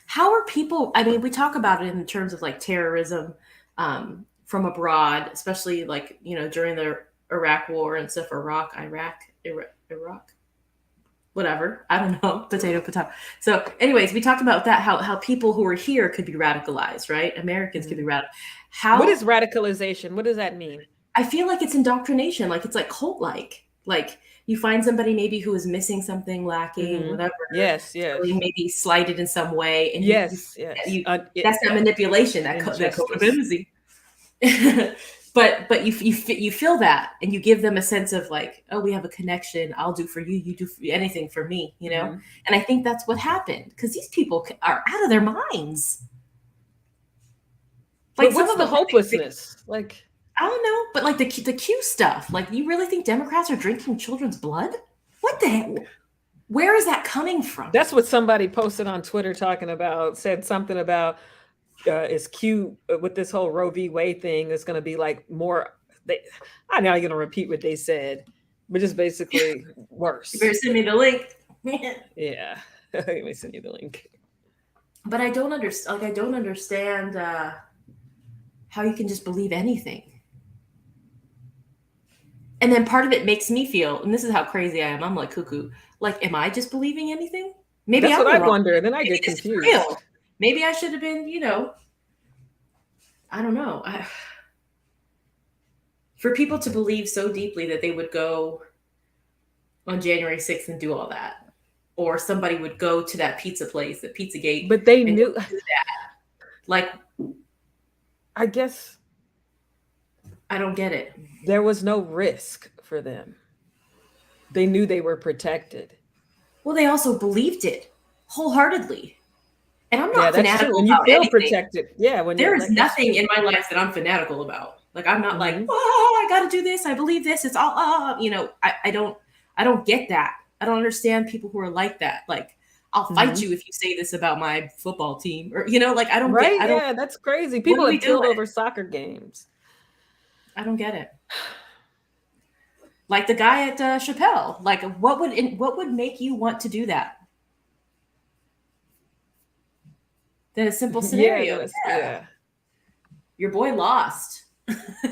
How are people? I mean, we talk about it in terms of like terrorism from abroad, especially like, during the Iraq war and stuff, Iraq, whatever. I don't know, potato. So, anyways, we talked about that, how people who are here could be radicalized, right? Americans could be radicalized. What is radicalization? What does that mean? I feel like it's indoctrination, like it's like cult-like. Like you find somebody maybe who is missing something, lacking, whatever. Yes. Maybe slighted in some way, and yes. That's that manipulation, that codependency. but you feel that, and you give them a sense of like, oh, we have a connection. I'll do for you. You do anything for me, And I think that's what happened, because these people are out of their minds. Like, what's the hopelessness? Like, I don't know, but like the Q stuff, like, you really think Democrats are drinking children's blood? What the heck? Where is that coming from? That's what somebody posted on Twitter said something about is Q with this whole Roe v. Wade thing is going to be like more. I'm not going to repeat what they said, but just basically worse. You better send me the link. Yeah, let me send you the link. But I don't understand. Like, I don't understand how you can just believe anything. And then part of it makes me feel, and this is how crazy I am, I'm like cuckoo. Like, am I just believing anything? Maybe that's what I wonder. Then I get confused. Maybe I should have been, I don't know. For people to believe so deeply that they would go on January 6th and do all that, or somebody would go to that pizza place, the Pizzagate, but they knew that. Like, I guess I don't get it. There was no risk for them. They knew they were protected. Well, they also believed it wholeheartedly. And I'm not fanatical and about you feel anything. Protected. Yeah. There is nothing in my life that I'm fanatical about. Like, I'm not like, oh, I got to do this. I believe this. It's all, I don't get that. I don't understand people who are like that. Like, I'll fight you if you say this about my football team, or, like, I don't get it. Yeah, that's crazy. People have killed over soccer games. I don't get it. Like the guy at Chappelle. Like, what would make you want to do that? Than a simple scenario. Yeah. Your boy lost.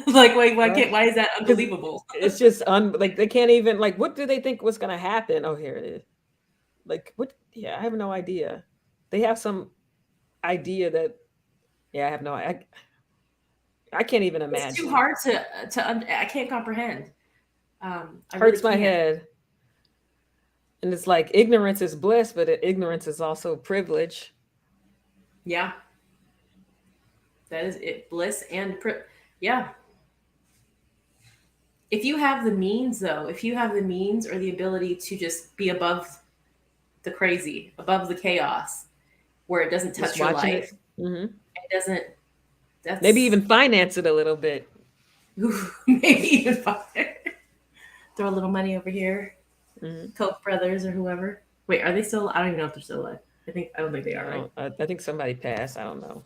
Like, why is that unbelievable? It's just like, they can't even, like, what do they think was going to happen? Oh, here it is. Like, what? Yeah, I have no idea. They have some idea that, I have no, I can't even imagine. It's too hard I can't comprehend. Hurts my head. And it's like, ignorance is bliss, but ignorance is also privilege. Yeah. That is it. Bliss and yeah. If you have the means, though, or the ability to just be above the crazy, above the chaos, where it doesn't touch your life, it doesn't. Maybe even finance it a little bit. Maybe even throw a little money over here. Koch brothers or whoever. Wait, are they still? I don't even know if they're still alive. I don't think they are. Right? I think somebody passed. I don't know.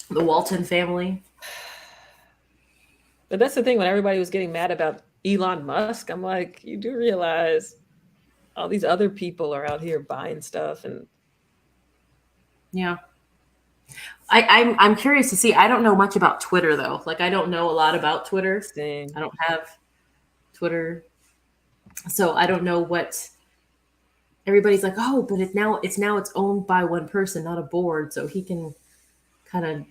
The Walton family. But that's the thing. When everybody was getting mad about Elon Musk, I'm like, you do realize all these other people are out here buying stuff, and yeah. I'm curious to see. I don't know much about Twitter, though. Like, I don't know a lot about Twitter. Same. I don't have Twitter, so I don't know what everybody's like. Oh, but it's owned by one person, not a board, so he can kind of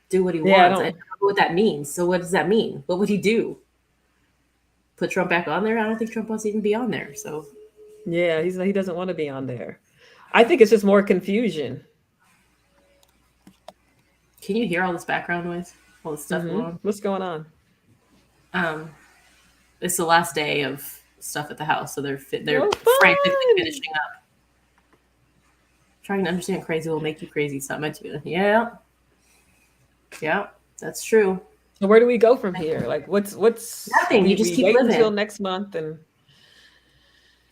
do what he wants. I don't know what that means. So what does that mean? What would he do? Put Trump back on there? I don't think Trump wants to even be on there. So yeah, he doesn't want to be on there. I think it's just more confusion. Can you hear all this background noise? All this stuff going on? What's going on? It's the last day of stuff at the house, so they're frantically finishing up. Trying to understand crazy will make you crazy. It's not meant to be. Yeah, that's true. So where do we go from here? Like, what's Nothing. You just we keep wait living. until next month, and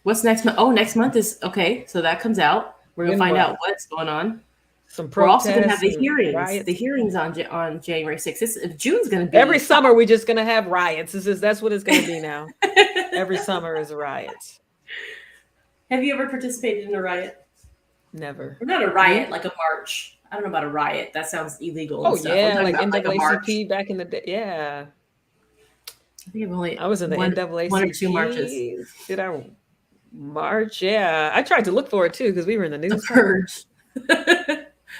What's next month? Oh, next month is okay. So that comes out. We're gonna then find what? out what's going on. Some We're also gonna have protests the and hearings. riots. The hearings on January 6th. June's gonna be Every summer we're just gonna have riots. That's what it's gonna be now. Every summer is a riot. Have you ever participated in a riot? Never. Or not a riot, like a march. I don't know about a riot. That sounds illegal. Oh and stuff. yeah, I'm like talking about, like, a march. NAACP back in the day. Yeah, I think I've only I was in the NAACP. one or two marches. Did I march? Yeah, I tried to look for it too because we were in the The news. Purge.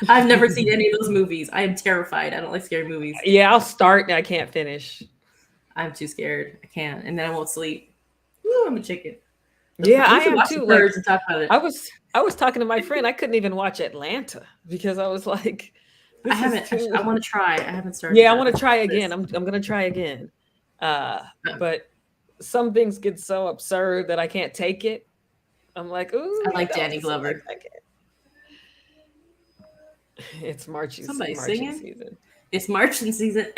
I've never seen any of those movies. I am terrified. I don't like scary movies. Yeah, I'll start and I can't finish. I'm too scared. I can't, and then I won't sleep. Ooh, I'm a chicken. Yeah, I am am too. Like, and talk about it. I was talking to my friend. I couldn't even watch Atlanta because I was like, I haven't. I want to try. I haven't started. Yeah, I want to try again. I'm gonna try again. But some things get so absurd that I can't take it. I'm like, ooh, I like Danny Glover. It's marching singing? season. It's marching season.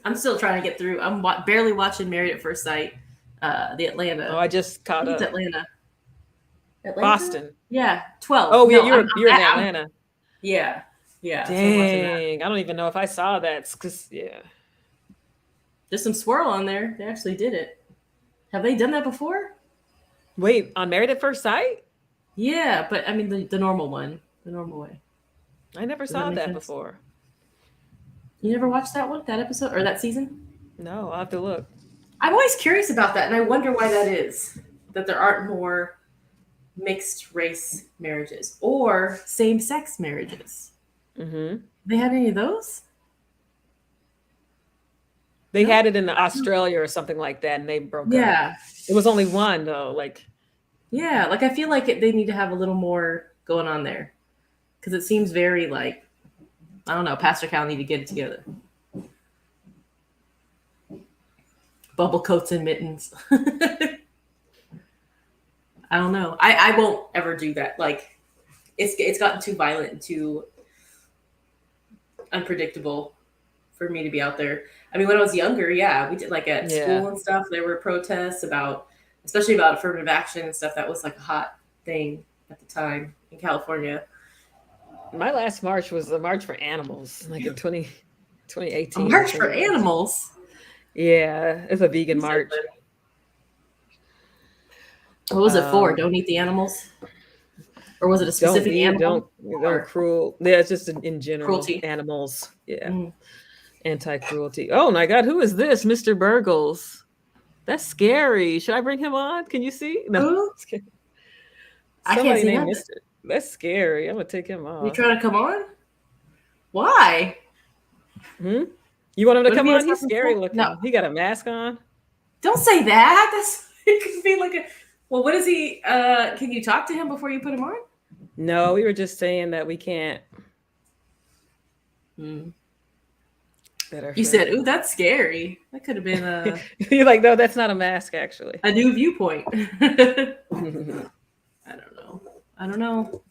I'm still trying to get through. I'm barely watching Married at First Sight. The Atlanta. Oh, I just caught up. It's Atlanta. Boston. Yeah, 12. Oh, yeah, you're in Atlanta. Yeah. Dang, I don't even know if I saw that. Cause yeah, there's some swirl on there. They actually did it. Have they done that before? Wait, on Married at First Sight? Yeah, but I mean the normal one, the normal way. I never saw that before. You never watched that episode or that season? No, I'll have to look. I'm always curious about that, and I wonder why that is. That there aren't more mixed race marriages or same-sex marriages. Mm-hmm. They had any of those? They had it in Australia or something like that, and they broke up. Yeah. It was only one, though. Yeah, I feel like they need to have a little more going on there. Because it seems very, I don't know, Pastor Cal need to get it together. Bubble coats and mittens. I don't know. I won't ever do that. It's gotten too violent and too unpredictable for me to be out there. I mean, when I was younger, yeah, we did at school and stuff. There were protests especially about affirmative action and stuff. That was a hot thing at the time in California. My last march was the March for Animals, in 2018. A march for animals? Yeah, it's a vegan march. What was it for? Don't eat the animals? Or was it a specific animal? Don't cruel. Yeah, it's just in general. Cruelty. Animals. Yeah. Anti-cruelty. Oh my God, who is this? Mr. Burgles. That's scary. Should I bring him on? Can you see? No. I can't see that. That's scary. I'm gonna take him off. You trying to come on? Why? You want him to come on? He's scary looking. No. He got a mask on. Don't say that. It could be well, what is he? Can you talk to him before you put him on? No, we were just saying that we can't. You said, "Ooh, that's scary." That could have been You're like, no, that's not a mask, actually. A new viewpoint. I don't know.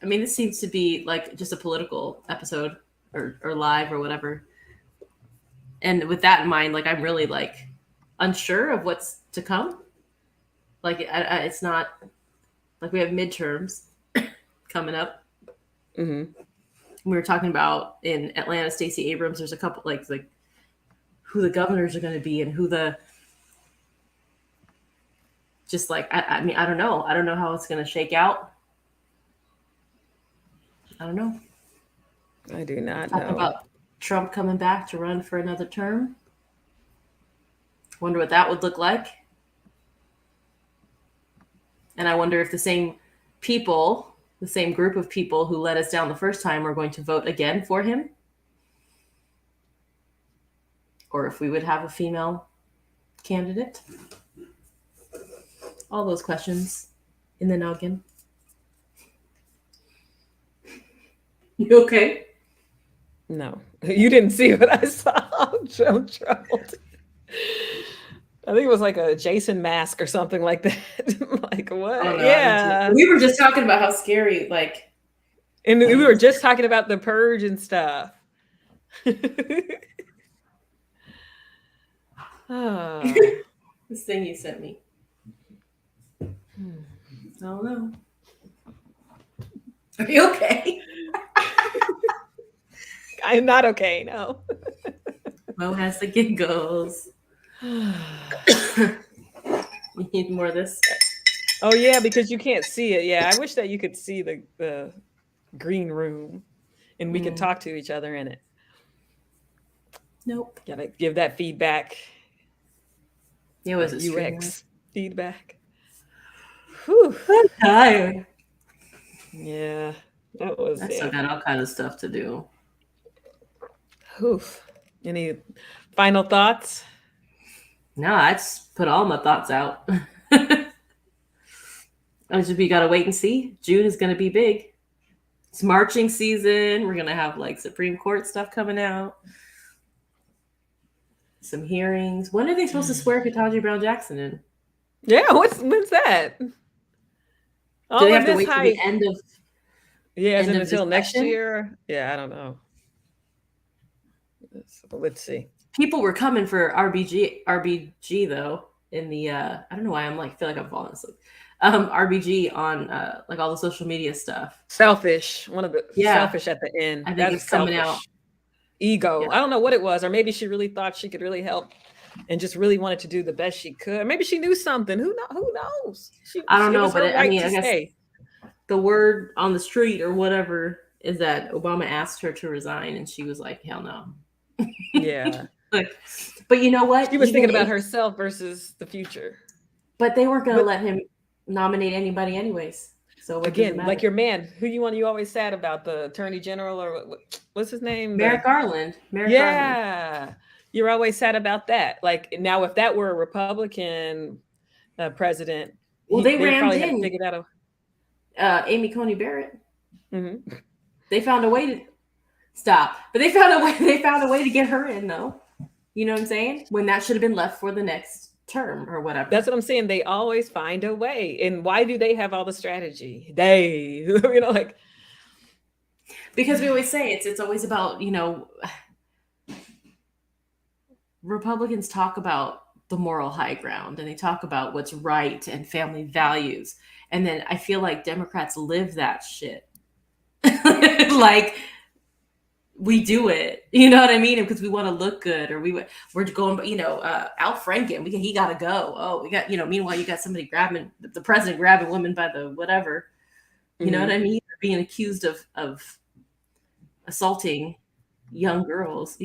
This seems to be just a political episode or live or whatever. And with that in mind, I'm really unsure of what's to come. It's not we have midterms coming up. Mm-hmm. We were talking about in Atlanta, Stacey Abrams. There's a couple who the governors are going to be and who the I don't know. I don't know how it's going to shake out. I don't know. I do not Talking know. About Trump coming back to run for another term. Wonder what that would look like. And I wonder if the same group of people who let us down the first time are going to vote again for him. Or if we would have a female candidate. All those questions in the noggin. You okay? No, you didn't see what I saw. I'm troubled. I think it was a Jason mask or something like that. What? Oh, no, yeah. We were just talking about how scary, And we were just talking about the purge and stuff. Oh. This thing you sent me. I don't know. Are you okay? I am not okay, no. Mo has the giggles. You need more of this? Oh yeah, because you can't see it. Yeah, I wish that you could see the green room and we could talk to each other in it. Nope. Gotta give that feedback. It was a UX feedback. Whew. I'm tired. Yeah, that was. I still got all kinds of stuff to do. Whew. Any final thoughts? No, I just put all my thoughts out. We gotta wait and see. June is gonna be big. It's marching season. We're gonna have like Supreme Court stuff coming out. Some hearings. When are they supposed to swear Ketanji Brown Jackson in? Yeah, when's that? Do they have to wait till the end of? Yeah, is it until next year? Yeah, I don't know. Let's see. People were coming for RBG though. In the I don't know why I'm like feel like I'm falling asleep. RBG on like all the social media stuff. Selfish. One of the selfish at the end. I think it's coming out. Ego. Yeah. I don't know what it was, or maybe she really thought she could really help and just really wanted to do the best she could. Maybe she knew something. Who knows? I don't know, but I mean, I guess the word on the street or whatever is that Obama asked her to resign, and she was like, "Hell no." Yeah. But you know what? She was thinking about herself versus the future. But they weren't going to let him nominate anybody anyways. So again, like your man, who you always sad about, the attorney general or what's his name? Merrick Garland. Garland. You're always sad about that. Like now, if that were a Republican president, well, they rammed probably in. Had to figure out Amy Coney Barrett. Mm-hmm. They found a way to stop, but they found a way to get her in, though. You know what I'm saying? When that should have been left for the next term or whatever. That's what I'm saying. They always find a way. And why do they have all the strategy? Like because we always say it's always about, Republicans talk about the moral high ground and they talk about what's right and family values. And then I feel like Democrats live that shit. Like we do it, you know what I mean? Because we want to look good, or we're going, Al Franken, he got to go. Oh, we got, meanwhile, you got somebody grabbing the president, grabbing women by the whatever, you know what I mean? Being accused of assaulting young girls,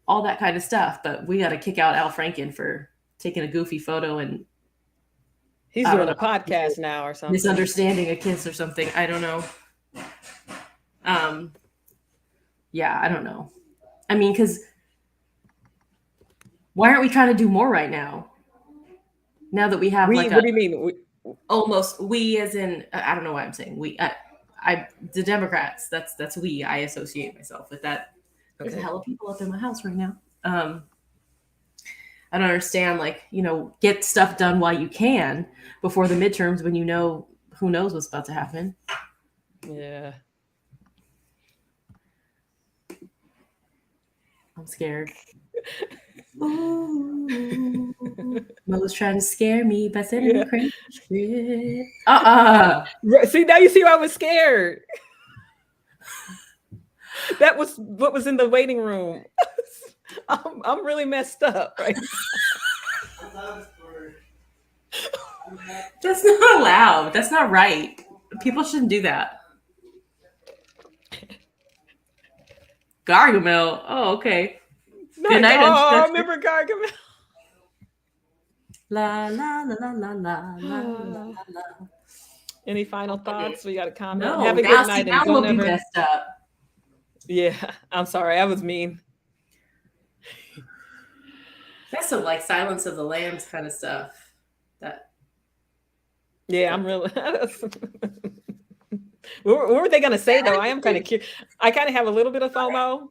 all that kind of stuff. But we got to kick out Al Franken for taking a goofy photo and he's doing a podcast now or something. Misunderstanding a kiss or something. I don't know. Yeah, I don't know. I mean, because why aren't we trying to do more right now? Now that we have what do you mean? We as in, I don't know why I'm saying we. The Democrats. That's we. I associate myself with that. There's a hell of people up in my house right now. I don't understand. Like, get stuff done while you can before the midterms when who knows what's about to happen. Yeah. I'm scared. Ooh, Mo's trying to scare me by sending me crazy shit. See, now you see why I was scared. That was what was in the waiting room. I'm really messed up right now. That's not allowed. That's not right. People shouldn't do that. Gargamel. Oh, okay. Good night. I remember Gargamel. La la la la la la la la. Any final thoughts? We got a comment. No, have a good night and don't ever messed up. Yeah, I'm sorry. I was mean. That's some like Silence of the Lambs kind of stuff. Yeah, I'm really. What were they gonna say though? I am kind of curious. I kind of have a little bit of FOMO,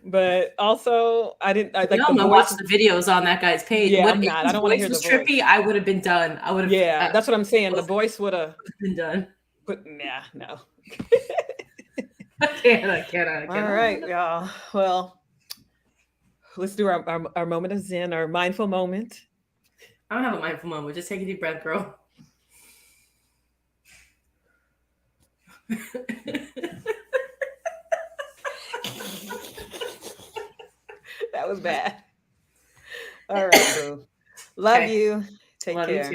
but also I like the voice. Watch the videos on that guy's page. Yeah, I'm not. I don't want to hear the voice. Trippy, I would have been done. I would have. Yeah, that's what I'm saying. The voice would have been done. But yeah, no. I can't. All right, y'all. Well, let's do our moment of Zen, our mindful moment. I don't have a mindful moment. Just take a deep breath, girl. That was bad. All right, boo. Love Okay. you. Take Love you care. too.